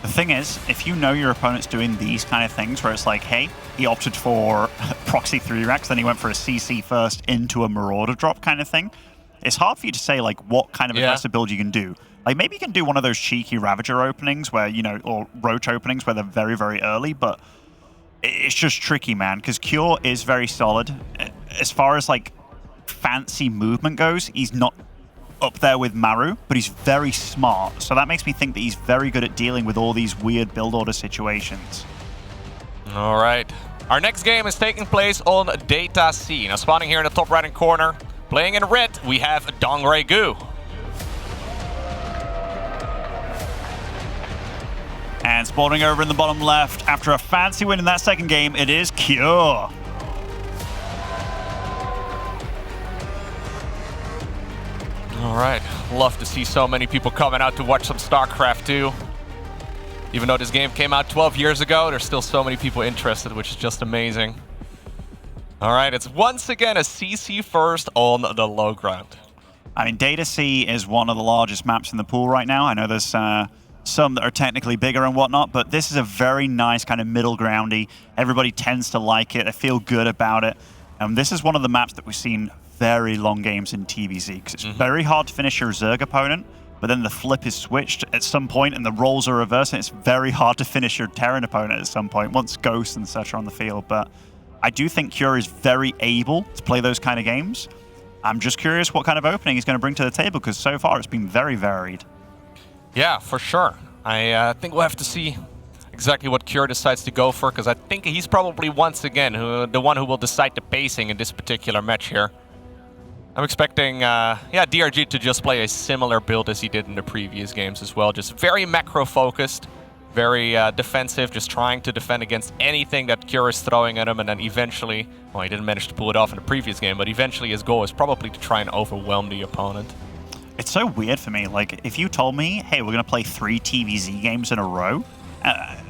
B: The thing is, if you know your opponent's doing these kind of things where it's like, hey, he opted for proxy 3-racks, then he went for a CC first into a Marauder drop kind of thing, it's hard for you to say, like, what kind of aggressive build you can do. Like, maybe you can do one of those cheeky Ravager openings where, you know, or Roach openings where they're very, very early, but it's just tricky, man, because Cure is very solid. As far as, like, fancy movement goes, he's not up there with Maru, but he's very smart. So that makes me think that he's very good at dealing with all these weird build order situations.
A: All right. Our next game is taking place on Data C. Now, spawning here in the top right-hand corner, playing in red, we have Dongregu.
B: And spawning over in the bottom left, after a fancy win in that second game, it is Cure.
A: All right, love to see so many people coming out to watch some StarCraft 2. Even though this game came out 12 years ago, there's still so many people interested, which is just amazing. All right, it's once again a CC first on the low ground.
B: I mean, Data C is one of the largest maps in the pool right now. I know there's some that are technically bigger and whatnot, but this is a very nice kind of middle groundy. Everybody tends to like it. They feel good about it. And this is one of the maps that we've seen very long games in TVZ, because it's very hard to finish your Zerg opponent, but then the flip is switched at some point and the roles are reversed, and it's very hard to finish your Terran opponent at some point once Ghosts and such are on the field. But I do think Cure is very able to play those kind of games. I'm just curious what kind of opening he's going to bring to the table, because so far it's been very varied.
A: Yeah, for sure. I think we'll have to see exactly what Cure decides to go for, because I think he's probably once again the one who will decide the pacing in this particular match here. I'm expecting, DRG to just play a similar build as he did in the previous games as well. Just very macro-focused, very defensive, just trying to defend against anything that Cure is throwing at him, and then eventually, well, he didn't manage to pull it off in the previous game, but eventually his goal is probably to try and overwhelm the opponent.
B: It's so weird for me. Like, if you told me, hey, we're going to play 3 TVZ games in a row,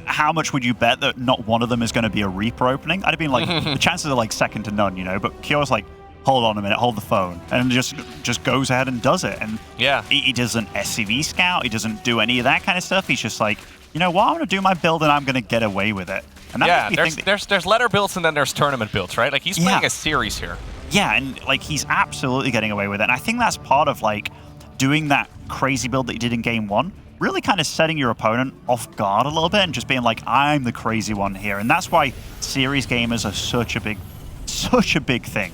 B: how much would you bet that not one of them is going to be a Reaper opening? I'd have been like, the chances are like second to none, you know? But Cure's like, hold on a minute, hold the phone, and just goes ahead and does it. And
A: yeah,
B: he doesn't SCV scout, he doesn't do any of that kind of stuff. He's just like, you know what, I'm going to do my build and I'm going to get away with it. And that
A: there's ladder builds and then there's tournament builds, right? Like, he's playing a series here.
B: Yeah, and like he's absolutely getting away with it. And I think that's part of like doing that crazy build that he did in game 1, really kind of setting your opponent off guard a little bit and just being like, I'm the crazy one here. And that's why series gamers are such a big thing.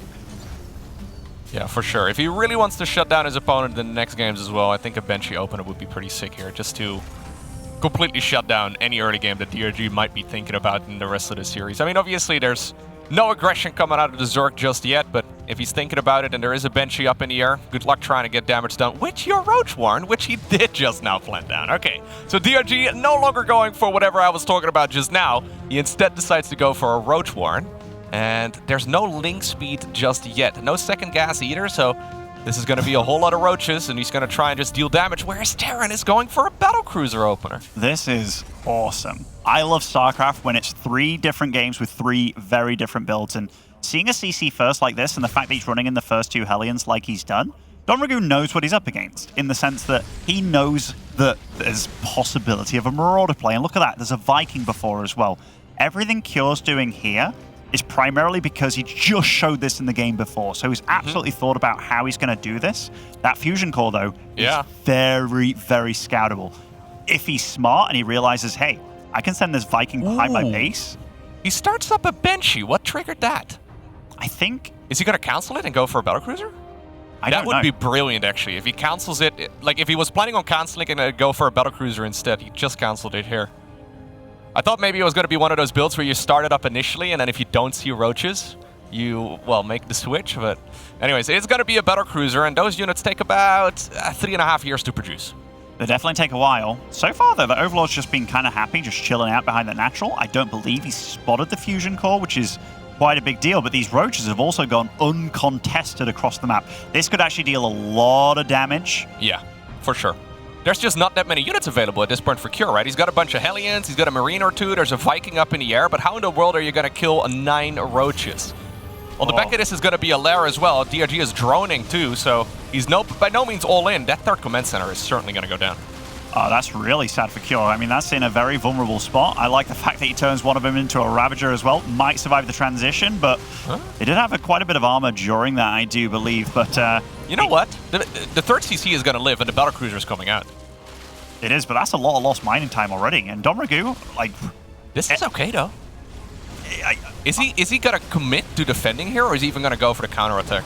A: Yeah, for sure. If he really wants to shut down his opponent in the next games as well, I think a benchy opener would be pretty sick here, just to completely shut down any early game that DRG might be thinking about in the rest of the series. I mean, obviously, there's no aggression coming out of the Zerg just yet, but if he's thinking about it and there is a benchy up in the air, good luck trying to get damage done, which your Roach Warren, which he did just now plant down. Okay, so DRG no longer going for whatever I was talking about just now. He instead decides to go for a Roach Warren. And there's no link speed just yet. No second gas either, so this is going to be a whole lot of roaches, and he's going to try and just deal damage, whereas Terran is going for a battlecruiser opener.
B: This is awesome. I love StarCraft when it's 3 different games with 3 very different builds, and seeing a CC first like this, and the fact that he's running in the first 2 Hellions like he's done, Don Ragu knows what he's up against, in the sense that he knows that there's possibility of a Marauder play, and look at that, there's a Viking before as well. Everything Cure's doing here is primarily because he just showed this in the game before. So he's absolutely thought about how he's going to do this. That fusion core, though, is very, very scoutable. If he's smart and he realizes, hey, I can send this Viking behind my base.
A: He starts up a benchy. What triggered that?
B: I think...
A: Is he going to cancel it and go for a battlecruiser? That would be brilliant, actually. If he cancels it, like if he was planning on canceling and go for a battlecruiser instead, he just canceled it here. I thought maybe it was going to be one of those builds where you start it up initially, and then if you don't see roaches, you, well, make the switch. But anyways, it's going to be a battlecruiser, and those units take about 3.5 years to produce.
B: They definitely take a while. So far, though, the Overlord's just been kind of happy, just chilling out behind that natural. I don't believe he's spotted the fusion core, which is quite a big deal, but these roaches have also gone uncontested across the map. This could actually deal a lot of damage.
A: Yeah, for sure. There's just not that many units available at this point for Cure, right? He's got a bunch of Hellions, he's got a Marine or 2, there's a Viking up in the air, but how in the world are you going to kill 9 roaches? Well, the back of this is going to be a lair as well. DRG is droning too, so he's by no means all in. That 3rd command center is certainly going to go down.
B: Oh, that's really sad for Cure. I mean, that's in a very vulnerable spot. I like the fact that he turns one of them into a Ravager as well. Might survive the transition, but he did have quite a bit of armor during that, I do believe. But
A: you know what? The 3rd CC is going to live, and the battlecruiser is coming out.
B: It is, but that's a lot of lost mining time already. And Don Ragu, like...
A: This is okay, though. Is he going to commit to defending here, or is he even going to go for the counterattack?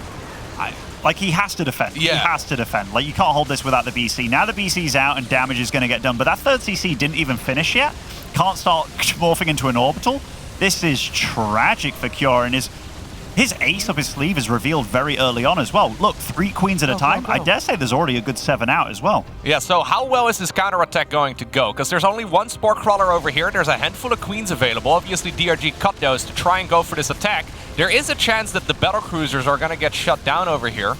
B: Like, he has to defend.
A: Yeah.
B: He has to defend. Like, you can't hold this without the BC. Now the BC's out and damage is going to get done. But that 3rd CC didn't even finish yet. Can't start morphing into an orbital. This is tragic for Cure, and his ace up his sleeve is revealed very early on as well. Look, 3 queens at a time. I dare say there's already a good 7 out as well.
A: Yeah, so how well is this counterattack going to go? Because there's only 1 Spore Crawler over here. There's a handful of queens available. Obviously, DRG cut those to try and go for this attack. There is a chance that the battlecruisers are going to get shut down over here.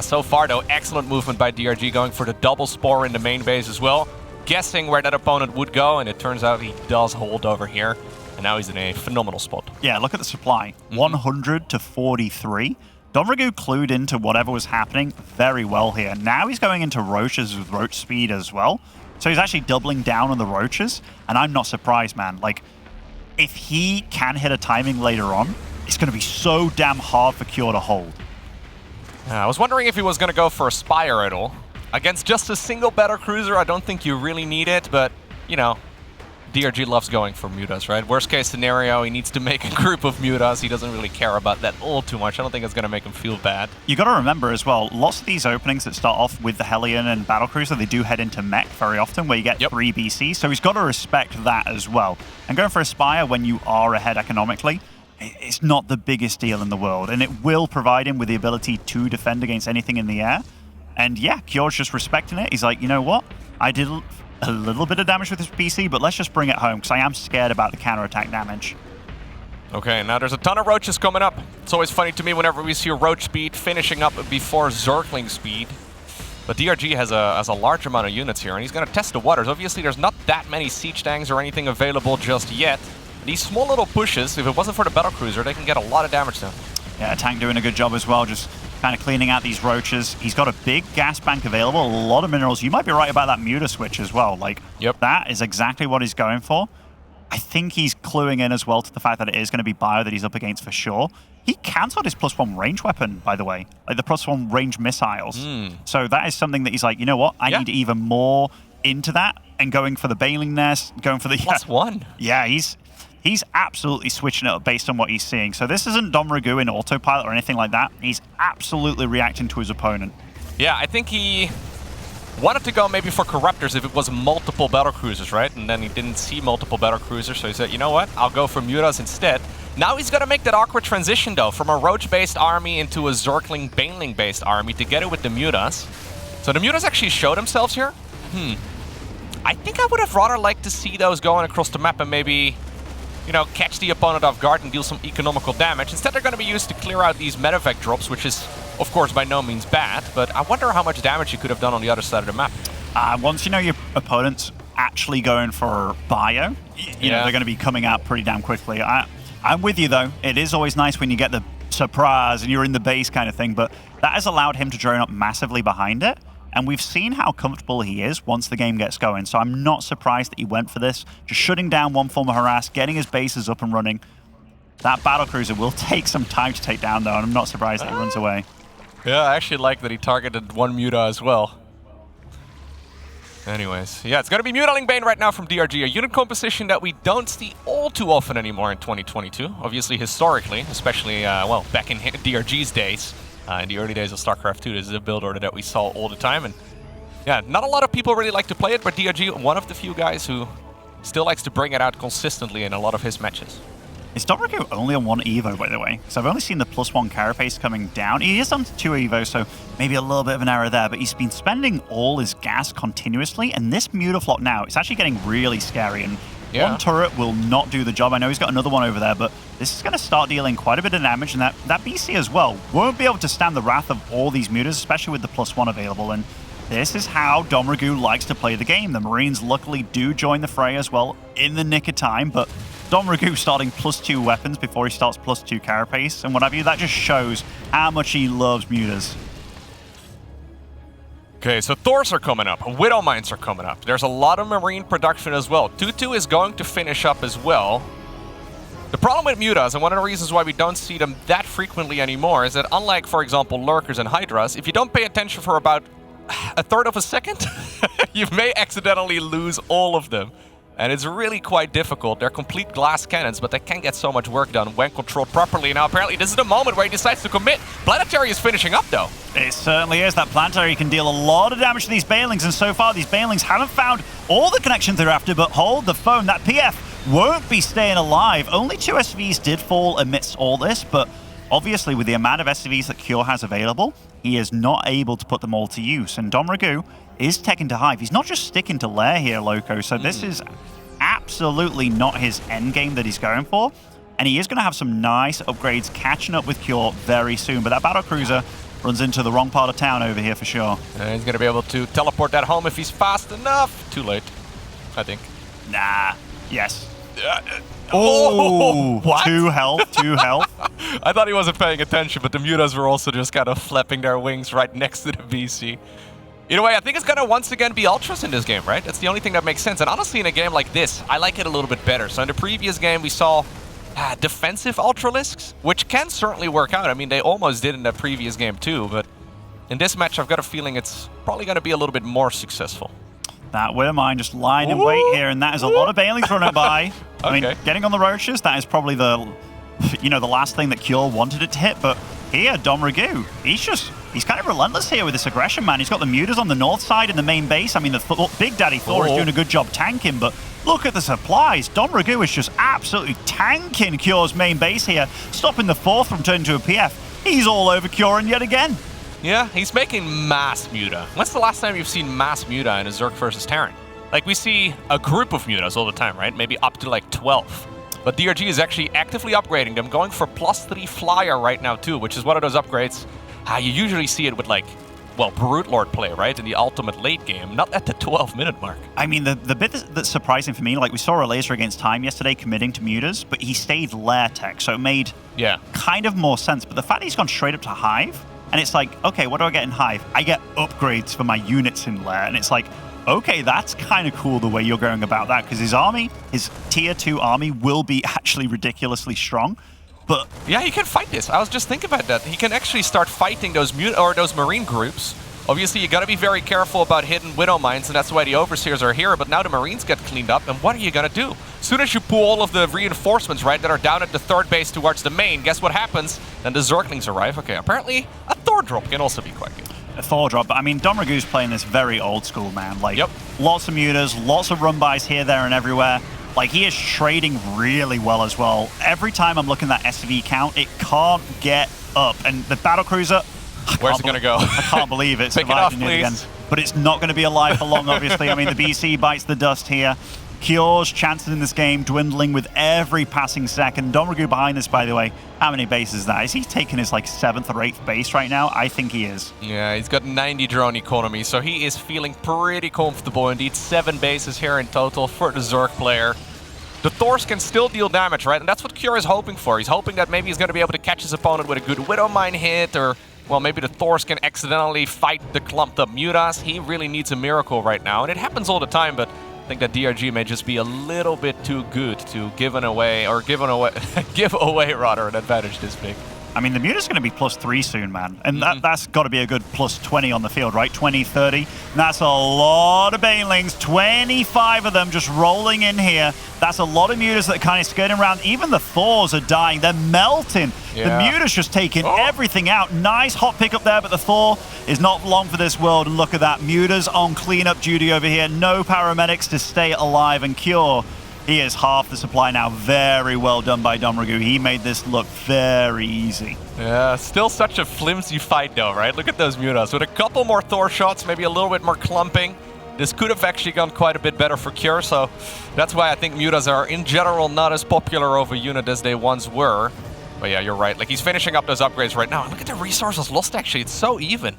A: So far, though, excellent movement by DRG, going for the double Spore in the main base as well. Guessing where that opponent would go, and it turns out he does hold over here. And now he's in a phenomenal spot.
B: Yeah, look at the supply. 100 to 43. Don Ragu clued into whatever was happening very well here. Now he's going into roaches with roach speed as well. So he's actually doubling down on the roaches. And I'm not surprised, man. Like, if he can hit a timing later on, it's going to be so damn hard for Cure to hold.
A: I was wondering if he was going to go for a Spire at all. Against just a single battlecruiser, I don't think you really need it, but, you know, DRG loves going for mutas, right? Worst case scenario, he needs to make a group of mutas. He doesn't really care about that all too much. I don't think it's going to make him feel bad.
B: You got to remember as well, lots of these openings that start off with the Hellion and Battlecruiser, they do head into mech very often, where you get 3 BC, so he's got to respect that as well. And going for a Spire when you are ahead economically, it's not the biggest deal in the world, and it will provide him with the ability to defend against anything in the air. And yeah, Kyo's just respecting it. He's like, you know what? I did a little bit of damage with this PC, but let's just bring it home, because I am scared about the counterattack damage.
A: Okay, now there's a ton of roaches coming up. It's always funny to me whenever we see a roach speed finishing up before Zergling speed. But DRG has a large amount of units here, and he's going to test the waters. Obviously, there's not that many siege tanks or anything available just yet. These small little pushes, if it wasn't for the battlecruiser, they can get a lot of damage done.
B: Yeah, tank doing a good job as well, just kind of cleaning out these roaches. He's got a big gas bank available, a lot of minerals. You might be right about that muta switch as well. Like, that is exactly what he's going for. I think he's cluing in as well to the fact that it is going to be bio that he's up against for sure. He cancelled his +1 range weapon, by the way, like the +1 range missiles. So that is something that he's like, you know what, I need even more into that, and going for the Baling Nest, going for the
A: +1.
B: Yeah, he's absolutely switching it up based on what he's seeing. So this isn't Dom Ragu in autopilot or anything like that. He's absolutely reacting to his opponent.
A: Yeah, I think he wanted to go maybe for Corruptors if it was multiple battlecruisers, right? And then he didn't see multiple battlecruisers, so he said, you know what, I'll go for mutas instead. Now he's got to make that awkward transition, though, from a roach-based army into a Zergling Baneling-based army to get it with the mutas. So the mutas actually show themselves here. I think I would have rather liked to see those going across the map and maybe, you know, catch the opponent off guard and deal some economical damage. Instead, they're going to be used to clear out these medevac drops, which is, of course, by no means bad, but I wonder how much damage you could have done on the other side of the map.
B: Once you know your opponent's actually going for bio, you know, they're going to be coming out pretty damn quickly. I'm with you, though. It is always nice when you get the surprise and you're in the base kind of thing, but that has allowed him to drone up massively behind it. And we've seen how comfortable he is once the game gets going. So I'm not surprised that he went for this. Just shutting down one form of harass, getting his bases up and running. That battlecruiser will take some time to take down, though, and I'm not surprised that he runs away.
A: Yeah, I actually like that he targeted one muta as well. Anyways, yeah, it's going to be Mutaling Bane right now from DRG, a unit composition that we don't see all too often anymore in 2022. Obviously, historically, especially, well, back in DRG's days. In the early days of StarCraft 2, this is a build order that we saw all the time. And yeah, not a lot of people really like to play it, but DRG, one of the few guys who still likes to bring it out consistently in a lot of his matches.
B: Is Domrico only on 1 Evo, by the way? So I've only seen the +1 carapace coming down. He is on 2 Evo, so maybe a little bit of an error there, but he's been spending all his gas continuously, and this Mutaflop now, it's actually getting really scary, and one turret will not do the job. I know he's got another one over there, but this is going to start dealing quite a bit of damage, and that BC as well won't be able to stand the wrath of all these mutas, especially with the +1 available, and this is how Dom Ragu likes to play the game. The Marines luckily do join the fray as well in the nick of time, but Dom Ragu starting +2 weapons before he starts +2 carapace, and what have you, that just shows how much he loves mutas.
A: Okay, so Thors are coming up, Widow Mines are coming up. There's a lot of Marine production as well. Tutu is going to finish up as well. The problem with mutas, and one of the reasons why we don't see them that frequently anymore, is that unlike, for example, Lurkers and Hydras, if you don't pay attention for about a third of a second, you may accidentally lose all of them. And it's really quite difficult. They're complete glass cannons, but they can get so much work done when controlled properly. Now, apparently, this is the moment where he decides to commit. Planetary is finishing up, though.
B: It certainly is. That Planetary can deal a lot of damage to these Banelings, and so far, these Banelings haven't found all the connections they're after, but hold the phone. That PF won't be staying alive. Only 2 SCVs did fall amidst all this, but obviously, with the amount of SCVs that Cure has available, he is not able to put them all to use. And Dom Ragu is taking to Hive. He's not just sticking to Lair here, Loco, so this is absolutely not his end game that he's going for. And he is going to have some nice upgrades catching up with Cure very soon. But that battlecruiser runs into the wrong part of town over here for sure.
A: And he's going to be able to teleport that home if he's fast enough. Too late, I think.
B: Nah. Yes. Oh,
A: what?
B: 2 health, 2 health.
A: I thought he wasn't paying attention, but the mutas were also just kind of flapping their wings right next to the BC. Either way, I think it's going to once again be Ultras in this game, right? That's the only thing that makes sense. And honestly, in a game like this, I like it a little bit better. So in the previous game, we saw defensive Ultralisks, which can certainly work out. I mean, they almost did in the previous game too, but in this match, I've got a feeling it's probably going to be a little bit more successful.
B: That Widowmine just lying in wait here, and that is a lot of Banelings running by. I mean, getting on the roaches, that is probably the, you know, the last thing that Cure wanted it to hit, but here, Dom Ragu, he's kind of relentless here with this aggression, man. He's got the mutas on the north side in the main base. I mean, the Big Daddy Thor is doing a good job tanking, but look at the supplies. Domragoo is just absolutely tanking Cure's main base here, stopping the 4th from turning to a PF. He's all over Curen yet again.
A: Yeah, he's making mass Muta. When's the last time you've seen mass Muta in a Zerg versus Terran? Like, we see a group of Mutas all the time, right? Maybe up to like 12. But DRG is actually actively upgrading them, going for +3 flyer right now too, which is one of those upgrades. You usually see it with like, well, Brute Lord play, right? In the ultimate late game, not at the 12-minute mark.
B: I mean, the bit that's surprising for me, like we saw a laser against Time yesterday committing to Mutas, but he stayed Lair Tech, so it made kind of more sense. But the fact that he's gone straight up to Hive, and it's like, okay, what do I get in Hive? I get upgrades for my units in Lair, and it's like, okay, that's kind of cool the way you're going about that, because his army, his tier 2 army will be actually ridiculously strong. But
A: yeah, he can fight this. I was just thinking about that. He can actually start fighting those those Marine groups. Obviously, you got to be very careful about hidden Widow Mines, and that's why the Overseers are here. But now the Marines get cleaned up, and what are you going to do? As soon as you pull all of the reinforcements, right, that are down at the 3rd base towards the main, guess what happens? Then the Zerglings arrive. Okay, apparently a Thor drop can also be quite good.
B: A Thor drop, but I mean, Domragoo's playing this very old school, man. Like, lots of Mutas, lots of run-bys here, there, and everywhere. Like, he is trading really well as well. Every time I'm looking at that SV count, it can't get up. And the battlecruiser,
A: where's it going to go?
B: I can't believe it.
A: Pick it up, please.
B: Again. But it's not going to be alive for long, obviously. I mean, the BC bites the dust here. Cure's chances in this game dwindling with every passing second. Domragoo behind this, by the way. How many bases is that? Is he taking his like 7th or 8th base right now? I think he is.
A: Yeah, he's got 90 drone economy, so he is feeling pretty comfortable indeed. 7 bases here in total for the Zerg player. The Thors can still deal damage, right? And that's what Cure is hoping for. He's hoping that maybe he's going to be able to catch his opponent with a good Widow Mine hit, or, well, maybe the Thors can accidentally fight the clumped up Mutas. He really needs a miracle right now, and it happens all the time, but I think that DRG may just be a little bit too good to give away rather an advantage this big.
B: I mean, the Muta's going to be +3 soon, man. And that's got to be a good +20 on the field, right? 20, 30. And that's a lot of Banelings. 25 of them just rolling in here. That's a lot of Mutas that are kind of skirting around. Even the Thors are dying. They're melting. Yeah. The Muta's just taking everything out. Nice hot pick up there, but the Thor is not long for this world. And look at that. Muta's on cleanup duty over here. No paramedics to stay alive and Cure. He is half the supply now. Very well done by Domragoo. He made this look very easy.
A: Yeah, still such a flimsy fight though, right? Look at those Mutas. With a couple more Thor shots, maybe a little bit more clumping, this could have actually gone quite a bit better for Cure, so that's why I think Mutas are in general not as popular over unit as they once were. But yeah, you're right. Like, he's finishing up those upgrades right now. Look at the resources lost, actually. It's so even.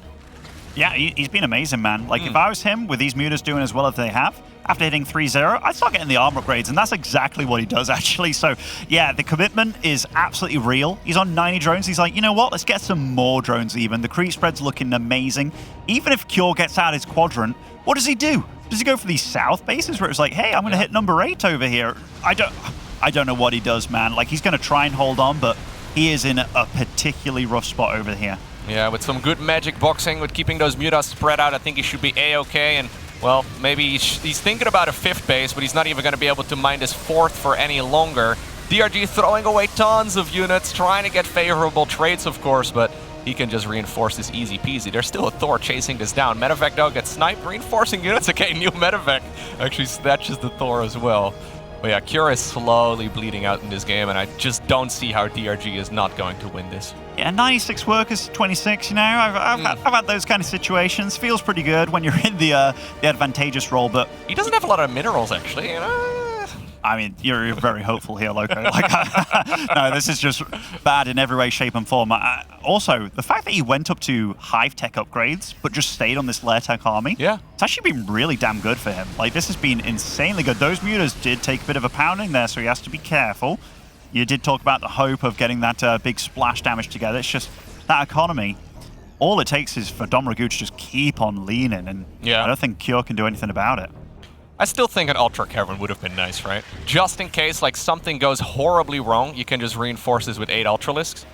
B: Yeah, he's been amazing, man. Like, if I was him, with these Mutas doing as well as they have, after hitting 3-0, I'd start getting the armor upgrades, and that's exactly what he does, actually. So, yeah, the commitment is absolutely real. He's on 90 drones. He's like, you know what? Let's get some more drones even. The creep spread's looking amazing. Even if Cure gets out his quadrant, what does he do? Does he go for these south bases where it's like, hey, I'm going to hit number 8 over here? I don't know what he does, man. Like, he's going to try and hold on, but he is in a particularly rough spot over here.
A: Yeah, with some good magic boxing, with keeping those Mutas spread out, I think he should be A-okay. And, well, maybe he's thinking about a 5th base, but he's not even going to be able to mine this 4th for any longer. DRG throwing away tons of units, trying to get favorable trades, of course, but he can just reinforce this easy peasy. There's still a Thor chasing this down. Medevac, though, gets sniped, reinforcing units. Okay, new Medevac actually snatches the Thor as well. But yeah, Cure is slowly bleeding out in this game, and I just don't see how DRG is not going to win this.
B: Yeah, 96 workers, 26, you know, I've had those kind of situations. Feels pretty good when you're in the advantageous role, but...
A: He doesn't have a lot of minerals, actually, you know?
B: I mean, you're very hopeful here, Loco. Like, no, this is just bad in every way, shape, and form. Also, the fact that he went up to Hive Tech upgrades, but just stayed on this Lair Tech army, it's actually been really damn good for him. Like, this has been insanely good. Those Mutas did take a bit of a pounding there, so he has to be careful. You did talk about the hope of getting that big splash damage together. It's just that economy. All it takes is for Domragoo to just keep on leaning, and I don't think Cure can do anything about it.
A: I still think an Ultra Cavern would have been nice, right? Just in case like something goes horribly wrong, you can just reinforce this with 8 Ultralisks.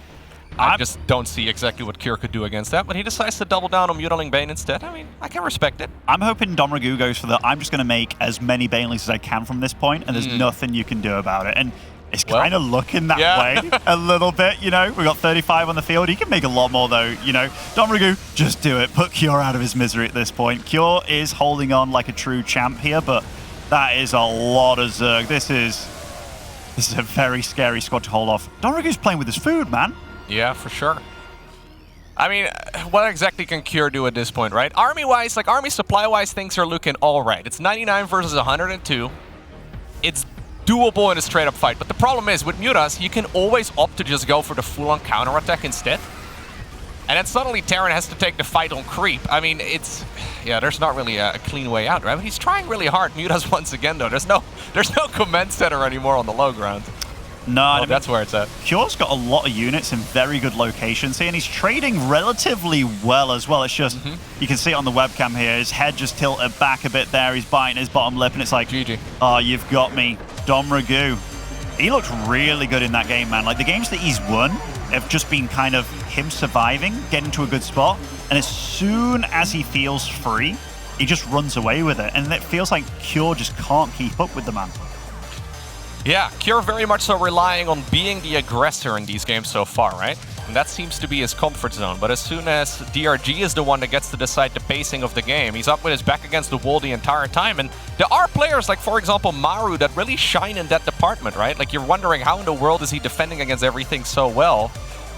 A: I just don't see exactly what Cure could do against that, but he decides to double down on Mutiling Bane instead. I mean, I can respect it.
B: I'm hoping Domragoo goes for the, I'm just going to make as many Banelings as I can from this point, and there's nothing you can do about it. And it's kind of looking that way a little bit, you know. We got 35 on the field. He can make a lot more, though, you know. Domragoo, just do it. Put Cure out of his misery at this point. Cure is holding on like a true champ here, but That is a lot of Zerg. This is a very scary squad to hold off. Donragu's playing with his food, man.
A: Yeah, for sure. I mean, what exactly can Cure do at this point, right? Army-wise, like army supply-wise, things are looking all right. It's 99 versus 102. It's doable in a straight-up fight. But the problem is, with Mutas, you can always opt to just go for the full-on counter-attack instead. And then suddenly Terran has to take the fight on creep. I mean, it's... Yeah, there's not really a clean way out, right? But he's trying really hard. Mutas once again, though. There's no command center anymore on the low ground.
B: No, I mean,
A: that's where it's at.
B: Cure's got a lot of units in very good locations here, and he's trading relatively well as well. It's just, you can see it on the webcam here, his head just tilted back a bit there. He's biting his bottom lip, and it's like,
A: GG.
B: Oh, you've got me. Donragu. He looked really good in that game, man. Like, the games that he's won have just been kind of him surviving, getting to a good spot, and as soon as he feels free, he just runs away with it. And it feels like Cure just can't keep up with the man.
A: Yeah, Cure very much so relying on being the aggressor in these games so far, right? And that seems to be his comfort zone. But as soon as DRG is the one that gets to decide the pacing of the game, he's up with his back against the wall the entire time. And there are players like, for example, Maru that really shine in that department, right? Like, you're wondering how in the world is he defending against everything so well?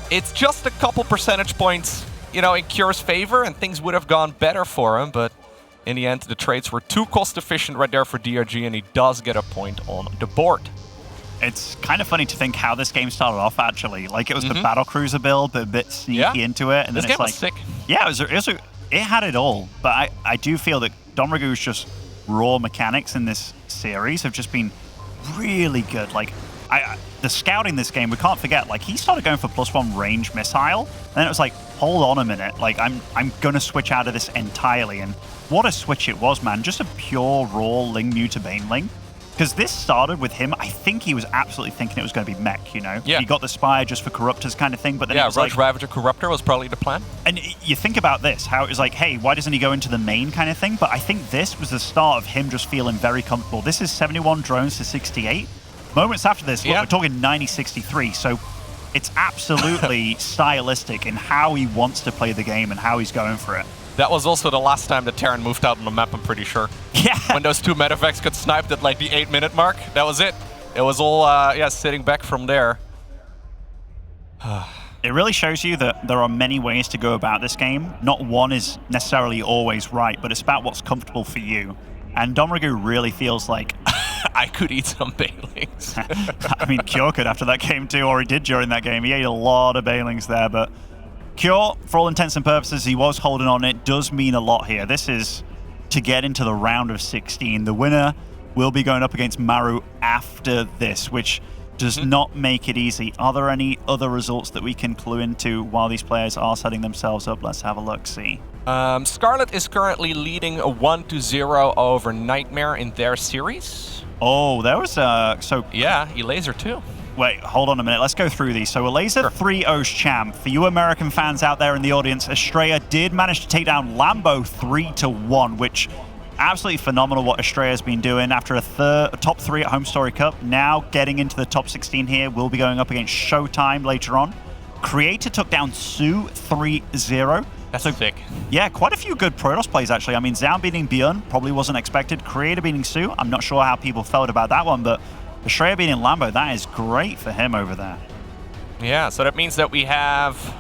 A: It's just a couple percentage points, you know, in Cure's favor, and things would have gone better for him. But in the end, the trades were too cost efficient right there for DRG, and he does get a point on the board.
B: It's kind of funny to think how this game started off, actually. Like, it was the battle cruiser build, but a bit sneaky into it. And
A: this
B: then
A: game
B: it's
A: was
B: like,
A: sick.
B: Yeah, it had it all. But I do feel that Donragu's just raw mechanics in this series have just been really good. Like, the scouting this game, we can't forget, like, he started going for +1 range missile, and then it was like, hold on a minute, like, I'm gonna switch out of this entirely. And what a switch it was, man. Just a pure raw Ling Mu to Baneling. Because this started with him, I think he was absolutely thinking it was going to be mech, you know?
A: Yeah.
B: He got the Spire just for Corruptors kind of thing, but then it was
A: Roach
B: like...
A: Ravager Corruptor was probably the plan.
B: And you think about this, how it was like, hey, why doesn't he go into the main kind of thing? But I think this was the start of him just feeling very comfortable. This is 71 drones to 68. Moments after this, look, we're talking 90-63, so it's absolutely stylistic in how he wants to play the game and how he's going for it.
A: That was also the last time the Terran moved out on the map, I'm pretty sure.
B: Yeah.
A: When those two medevacts got sniped at like the 8-minute mark, that was it. It was all, sitting back from there.
B: It really shows you that there are many ways to go about this game. Not one is necessarily always right, but it's about what's comfortable for you. And Donragu really feels like...
A: I could eat some Banelings.
B: I mean, Cure could after that game too, or he did during that game. He ate a lot of Banelings there, but... Cure, for all intents and purposes, he was holding on. It does mean a lot here. This is to get into the round of 16. The winner will be going up against Maru after this, which does not make it easy. Are there any other results that we can clue into while these players are setting themselves up? Let's have a look-see.
A: Scarlet is currently leading a 1-0 over Nightmare in their series.
B: Oh, there was so...
A: Yeah, Elaser too.
B: Wait, hold on a minute. Let's go through these. So Elaser 3-0's champ. For you American fans out there in the audience, Estrella did manage to take down Lambo 3-1, which absolutely phenomenal what Estrella's been doing after a top 3 at Home Story Cup. Now getting into the top 16 here. We'll be going up against Showtime later on. Creator took down Sue 3-0.
A: That's so thick.
B: Yeah, quite a few good Protoss plays, actually. I mean, Zhao beating Bjorn probably wasn't expected. Creator beating Sue, I'm not sure how people felt about that one, but Estrella beating Lambo, that is great for him over there.
A: Yeah, so that means that we have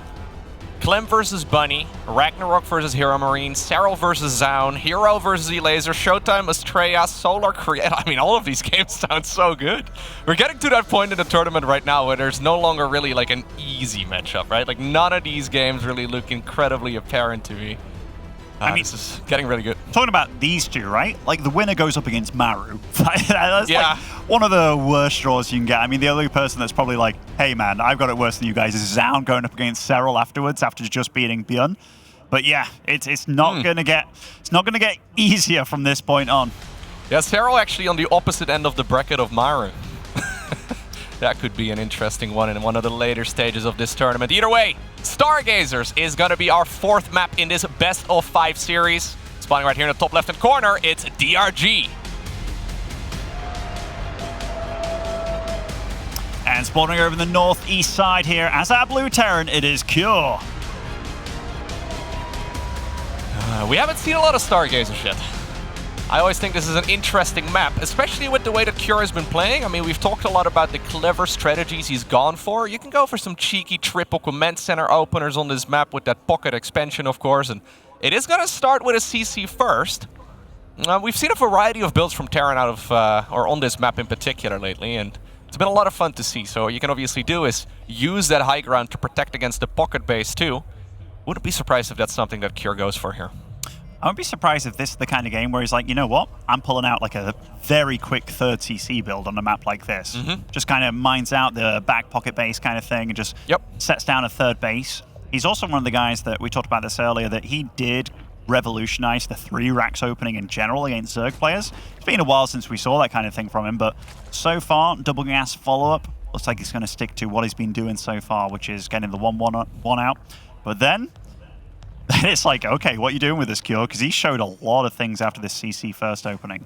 A: Clem versus Bunny, Ragnarok versus Hero Marine, Serral versus Zaun, Hero versus Elaser, Showtime, Estrella, Solar Creator. I mean, all of these games sound so good. We're getting to that point in the tournament right now where there's no longer really like an easy matchup, right? Like none of these games really look incredibly apparent to me. I mean, this is getting really good.
B: Talking about these two, right? Like, the winner goes up against Maru. That's
A: yeah.
B: Like one of the worst draws you can get. I mean, the only person that's probably like, hey, man, I've got it worse than you guys is Zaun going up against Serral afterwards after just beating Bjorn. But yeah, it's not gonna get easier from this point on. Yeah,
A: Serral actually on the opposite end of the bracket of Maru. That could be an interesting one in one of the later stages of this tournament. Either way, Stargazers is going to be our 4th map in this best of 5 series. Spawning right here in the top left-hand corner, it's DRG.
B: And spawning over in the northeast side here, as our blue Terran, it is Cure.
A: We haven't seen a lot of Stargazers yet. I always think this is an interesting map, especially with the way that Cure has been playing. I mean, we've talked a lot about the clever strategies he's gone for. You can go for some cheeky triple command center openers on this map with that pocket expansion, of course, and it is going to start with a CC first. We've seen a variety of builds from Terran out of, or on this map in particular lately, and it's been a lot of fun to see. So what you can obviously do is use that high ground to protect against the pocket base too. Wouldn't be surprised if that's something that Cure goes for here.
B: I wouldn't be surprised if this is the kind of game where he's like, you know what, I'm pulling out like a very quick third CC build on a map like this. Just kind of mines out the back pocket base kind of thing and just sets down a third base. He's also one of the guys that we talked about this earlier, that he did revolutionize the 3 racks opening in general against Zerg players. It's been a while since we saw that kind of thing from him, but so far, double gas follow-up, looks like he's going to stick to what he's been doing so far, which is getting the 1-1 out. But then it's like, okay, what are you doing with this, Cure? Because he showed a lot of things after this CC first opening.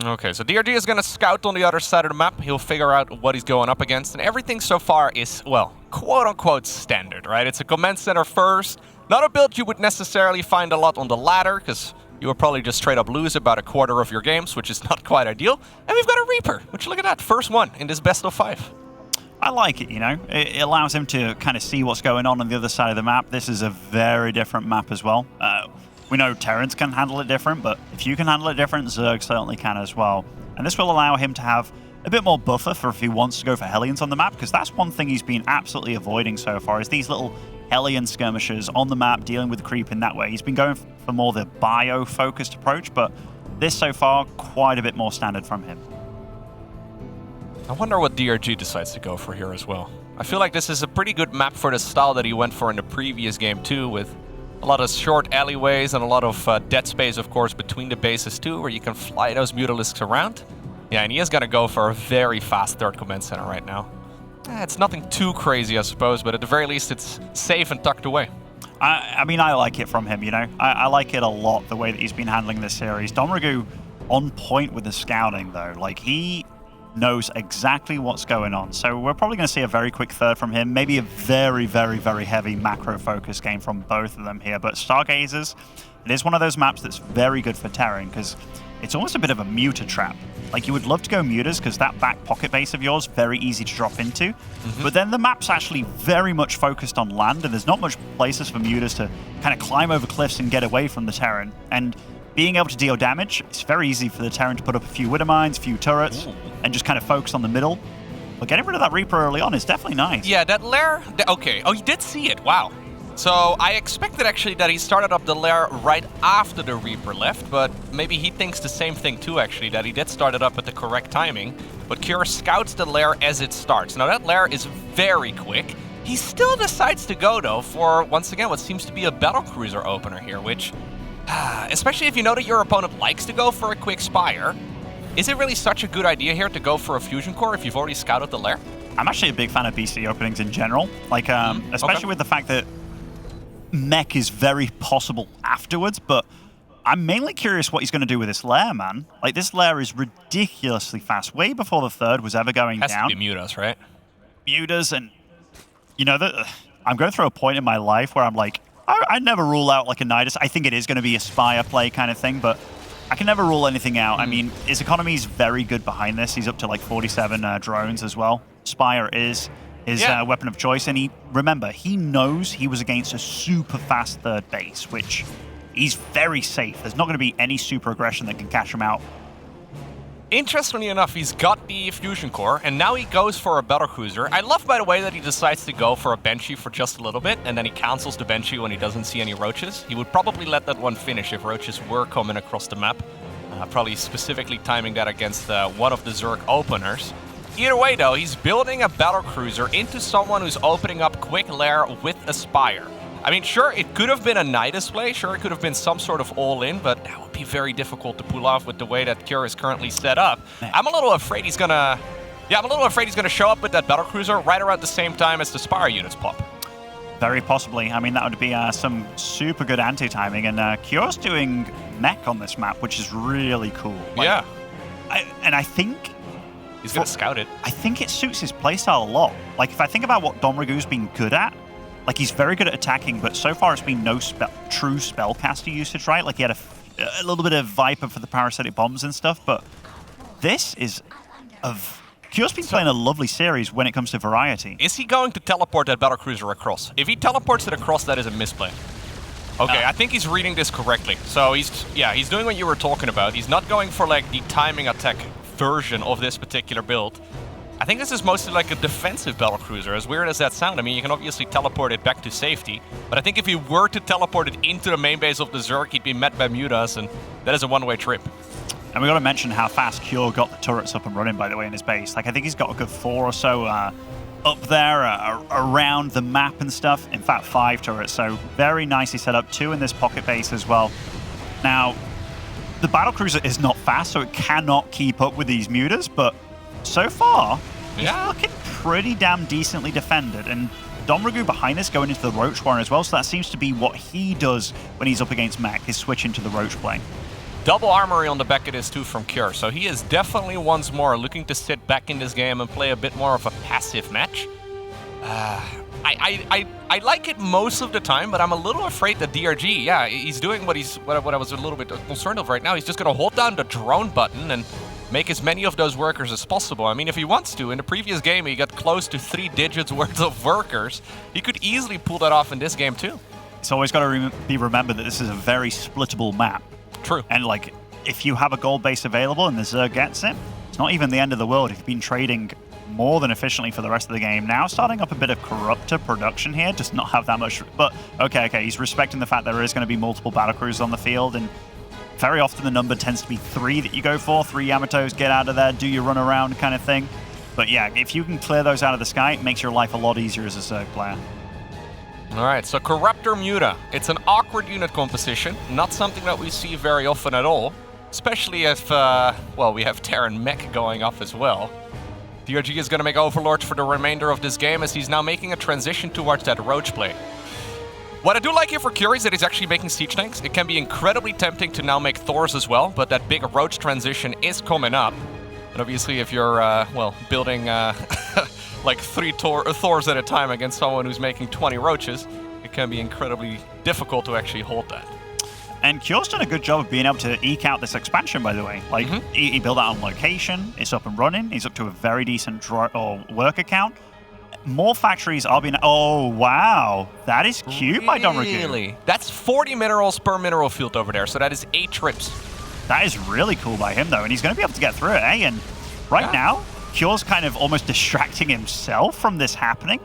A: Okay, so DRG is going to scout on the other side of the map. He'll figure out what he's going up against, and everything so far is, well, quote-unquote standard, right? It's a command center first. Not a build you would necessarily find a lot on the ladder, because you would probably just straight up lose about a quarter of your games, which is not quite ideal. And we've got a Reaper, which, look at that, first one in this best of 5.
B: I like it, you know. It allows him to kind of see what's going on the other side of the map. This is a very different map as well. We know Terrans can handle it different, but if you can handle it different, Zerg certainly can as well. And this will allow him to have a bit more buffer for if he wants to go for Hellions on the map, because that's one thing he's been absolutely avoiding so far, is these little Hellion skirmishers on the map, dealing with the creep in that way. He's been going for more the bio-focused approach, but this so far, quite a bit more standard from him.
A: I wonder what DRG decides to go for here as well. I feel like this is a pretty good map for the style that he went for in the previous game too, with a lot of short alleyways and a lot of dead space, of course, between the bases too, where you can fly those Mutalisks around. Yeah, and he is going to go for a very fast third command center right now. It's nothing too crazy, I suppose, but at the very least, it's safe and tucked away.
B: I mean, I like it from him, you know. I like it a lot, the way that he's been handling this series. Domregu on point with the scouting, though. Like, he knows exactly what's going on. So we're probably going to see a very quick third from him, maybe a very, very, very heavy macro-focused game from both of them here. But Stargazers, it is one of those maps that's very good for Terran, because it's almost a bit of a muter trap. Like, you would love to go muters, because that back pocket base of yours, very easy to drop into. But then the map's actually very much focused on land, and there's not much places for muters to kind of climb over cliffs and get away from the Terran. And being able to deal damage, it's very easy for the Terran to put up a few Widow Mines, a few turrets, and just kind of focus on the middle. But getting rid of that Reaper early on is definitely nice.
A: Yeah, that lair... Okay. Oh, you did see it. Wow. So I expected actually that he started up the lair right after the Reaper left, but maybe he thinks the same thing too, actually, that he did start it up at the correct timing. But Cure scouts the lair as it starts. Now, that lair is very quick. He still decides to go, though, for, once again, what seems to be a battlecruiser opener here, which... especially if you know that your opponent likes to go for a quick Spire, is it really such a good idea here to go for a Fusion Core if you've already scouted the lair?
B: I'm actually a big fan of BC openings in general, like especially with the fact that mech is very possible afterwards, but I'm mainly curious what he's going to do with this lair, man. Like, this lair is ridiculously fast, way before the third was ever going down.
A: Has to be Mutas, right?
B: Mutas, and you know, I'm going through a point in my life where I'm like, I never rule out like a Nidus. I think it is going to be a Spire play kind of thing, but I can never rule anything out. I mean, his economy is very good behind this. He's up to like 47 drones as well. Spire is his weapon of choice, and remember, he knows he was against a super fast third base, which he's very safe. There's not going to be any super aggression that can catch him out.
A: Interestingly enough, he's got the Fusion Core, and now he goes for a battlecruiser. I love, by the way, that he decides to go for a Banshee for just a little bit, and then he cancels the Banshee when he doesn't see any roaches. He would probably let that one finish if roaches were coming across the map. Probably specifically timing that against one of the Zerg openers. Either way, though, he's building a battlecruiser into someone who's opening up quick lair with a Spire. I mean, sure, it could have been a Nidus play, sure, it could have been some sort of all-in, but that would be very difficult to pull off with the way that Cure is currently set up. I'm a little afraid he's gonna... Yeah, I'm a little afraid he's gonna show up with that battlecruiser right around the same time as the Spire units pop.
B: Very possibly. I mean, that would be some super good anti-timing, and Cure's doing mech on this map, which is really cool. Like,
A: yeah.
B: I think...
A: He's gonna scout it.
B: I think it suits his playstyle a lot. Like, if I think about what Domragu's been good at, like, he's very good at attacking, but so far it's been no true spellcaster usage, right? Like, he had a little bit of Viper for the parasitic bombs and stuff, but this is Cure's been playing a lovely series when it comes to variety.
A: Is he going to teleport that battlecruiser across? If he teleports it across, that is a misplay. Okay, I think he's reading this correctly. So he's doing what you were talking about. He's not going for like the timing attack version of this particular build. I think this is mostly like a defensive battlecruiser, as weird as that sounds. I mean, you can obviously teleport it back to safety, but I think if he were to teleport it into the main base of the Zerg, he'd be met by Mutas, and that is a one-way trip.
B: And we got to mention how fast Cure got the turrets up and running, by the way, in his base. Like, I think he's got a good 4 or so up there around the map and stuff. In fact, 5 turrets, so very nicely set up. 2 in this pocket base as well. Now, the battlecruiser is not fast, so it cannot keep up with these Mutas, but so far, he's looking pretty damn decently defended. And Domragu behind this going into the Roach Warren as well, so that seems to be what he does when he's up against mech, is switch into the Roach plane.
A: Double armory on the back of this too from Cure, so he is definitely once more looking to sit back in this game and play a bit more of a passive match. I like it most of the time, but I'm a little afraid that DRG, yeah, he's doing what I was a little bit concerned of right now. He's just going to hold down the drone button and make as many of those workers as possible. I mean, if he wants to, in the previous game he got close to 3 digits worth of workers. He could easily pull that off in this game too.
B: It's always got to be remembered that this is a very splittable map.
A: True.
B: And like, if you have a gold base available and the Zerg gets it, it's not even the end of the world if you've been trading more than efficiently for the rest of the game. Now starting up a bit of Corruptor production here, does not have that much, but okay, he's respecting the fact there is going to be multiple battlecruisers on the field, and very often the number tends to be 3 that you go for. 3 Yamatos, get out of there, do your run around kind of thing. But yeah, if you can clear those out of the sky, it makes your life a lot easier as a Zerg player.
A: Alright, so Corruptor Muta. It's an awkward unit composition, not something that we see very often at all. Especially if, well, we have Terran Mech going off as well. DRG is going to make Overlords for the remainder of this game, as he's now making a transition towards that Roach play. What I do like here for Cure is that he's actually making siege tanks. It can be incredibly tempting to now make Thors as well, but that big Roach transition is coming up. And obviously if you're, well, building like 3 Thors at a time against someone who's making 20 Roaches, it can be incredibly difficult to actually hold that.
B: And Cure's done a good job of being able to eke out this expansion, by the way. Like, he built that on location, it's up and running, he's up to a very decent worker count. More factories are being... Oh, wow. That is cute by Domragu.
A: Really? That's 40 minerals per mineral field over there, so that is 8 trips.
B: That is really cool by him, though, and he's going to be able to get through it, eh? And right now, Cure's kind of almost distracting himself from this happening.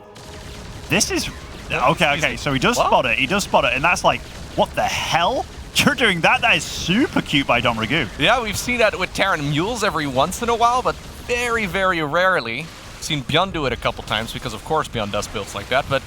B: This is... Okay, so he does spot it, and that's like, what the hell? You're doing that? That is super cute by Domragu.
A: Yeah, we've seen that with Terran Mules every once in a while, but very, very rarely. Seen Bjorn do it a couple times, because of course Bjorn does builds like that, but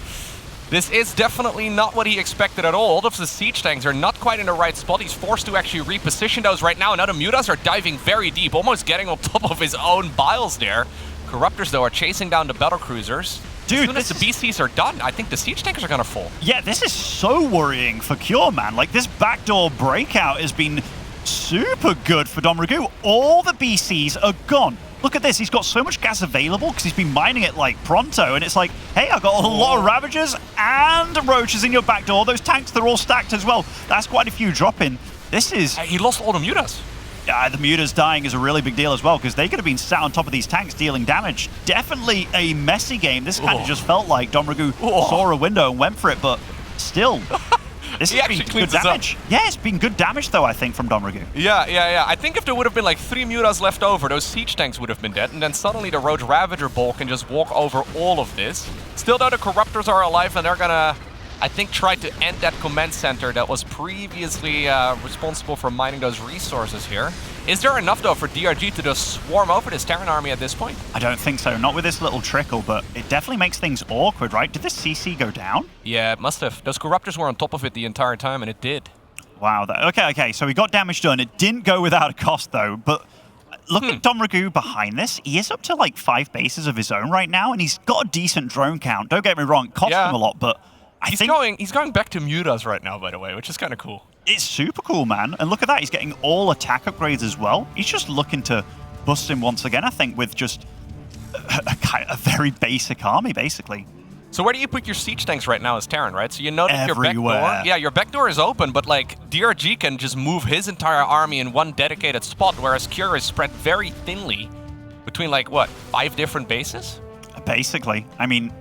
A: this is definitely not what he expected at all. All of the siege tanks are not quite in the right spot. He's forced to actually reposition those right now. Now the Mutas are diving very deep, almost getting on top of his own biles there. Corruptors, though, are chasing down the battlecruisers.
B: Dude,
A: as soon as the BCs are done, I think the siege tankers are going to fall.
B: Yeah, this is so worrying for Cure, man. Like, this backdoor breakout has been super good for Domragu. All the BCs are gone. Look at this, he's got so much gas available because he's been mining it like pronto, and it's like, hey, I've got a lot of Ravagers and Roaches in your back door. Those tanks, they're all stacked as well. That's quite a few drop-in. This is...
A: He lost all the Mutas.
B: Yeah, the Mutas dying is a really big deal as well, because they could have been sat on top of these tanks dealing damage. Definitely a messy game. This kind of just felt like Domragu saw a window and went for it, but still... This has been good damage. Yeah, it's been good damage, though, I think, from Domragu.
A: Yeah. I think if there would have been like 3 Mutas left over, those siege tanks would have been dead, and then suddenly the Roach Ravager ball can just walk over all of this. Still, though, the Corruptors are alive, and they're gonna, I think, try to end that command center that was previously responsible for mining those resources here. Is there enough, though, for DRG to just swarm over this Terran army at this point? I
B: don't think so. Not with this little trickle, but it definitely makes things awkward, right? Did this CC go down?
A: Yeah, it must have. Those Corruptors were on top of it the entire time, and it did.
B: Wow. Okay. So we got damage done. It didn't go without a cost, though. But look at Domragu behind this. He is up to like 5 bases of his own right now, and he's got a decent drone count. Don't get me wrong. It cost him a lot, but
A: he's going back to Mutas right now, by the way, which is kind of cool.
B: It's super cool, man. And look at that. He's getting all attack upgrades as well. He's just looking to bust him once again, I think, with just a very basic army, basically.
A: So where do you put your siege tanks right now as Terran, right? So you know that your back
B: Everywhere.
A: door, yeah, your back door is open, but like DRG can just move his entire army in one dedicated spot, whereas Cure is spread very thinly between like what, 5 different bases?
B: Basically, I mean,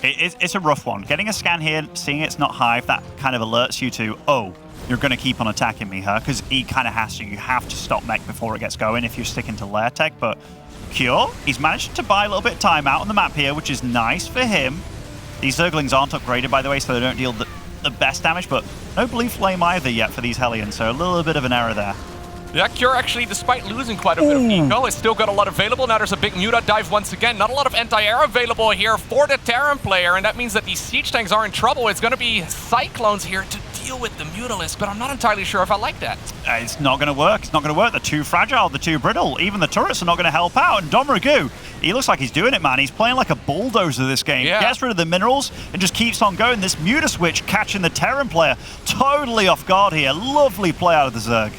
B: it's a rough one. Getting a scan here, seeing it's not hive, that kind of alerts you to, oh, you're going to keep on attacking me, huh? Because he kind of has to. You have to stop mech before it gets going if you're sticking to lair tech, but Cure, he's managed to buy a little bit of time out on the map here, which is nice for him. These Zerglings aren't upgraded, by the way, so they don't deal the best damage, but no Blue Flame either yet for these Hellions, so a little bit of an error there.
A: Yeah, Cure actually, despite losing quite a bit of eco, has still got a lot available. Now there's a big Muta dive once again. Not a lot of anti-air available here for the Terran player, and that means that these siege tanks are in trouble. It's going to be Cyclones here to deal with the Mutalisk, but I'm not entirely sure if I like that.
B: It's not going to work. It's not going to work. They're too fragile. They're too brittle. Even the turrets are not going to help out. And Domragu, he looks like he's doing it, man. He's playing like a bulldozer this game.
A: Yeah.
B: Gets rid of the minerals and just keeps on going. This Muta switch catching the Terran player totally off guard here. Lovely play out of the Zerg.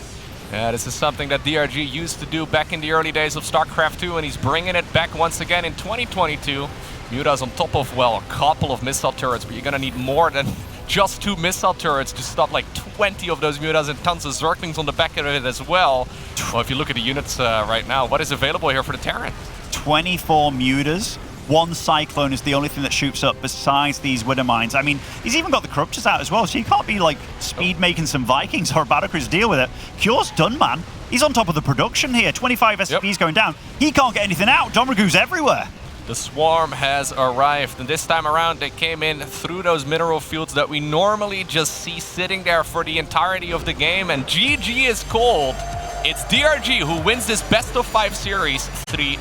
A: Yeah, this is something that DRG used to do back in the early days of StarCraft 2, and he's bringing it back once again in 2022. Muta's on top of, well, a couple of missile turrets, but you're going to need more than just 2 missile turrets to stop like 20 of those Mutas and tons of Zerglings on the back of it as well. Well, if you look at the units right now, what is available here for the Terran?
B: 24 Mutas. 1 Cyclone is the only thing that shoots up besides these Widow Mines. I mean, he's even got the Corruptors out as well, so you can't be like speed making some Vikings or Battlecruisers to deal with it. Cure's done, man. He's on top of the production here. 25 SCPs going down. He can't get anything out. Domragu's everywhere.
A: The Swarm has arrived, and this time around they came in through those mineral fields that we normally just see sitting there for the entirety of the game, and GG is called. It's DRG who wins this best of 5 series 3-2.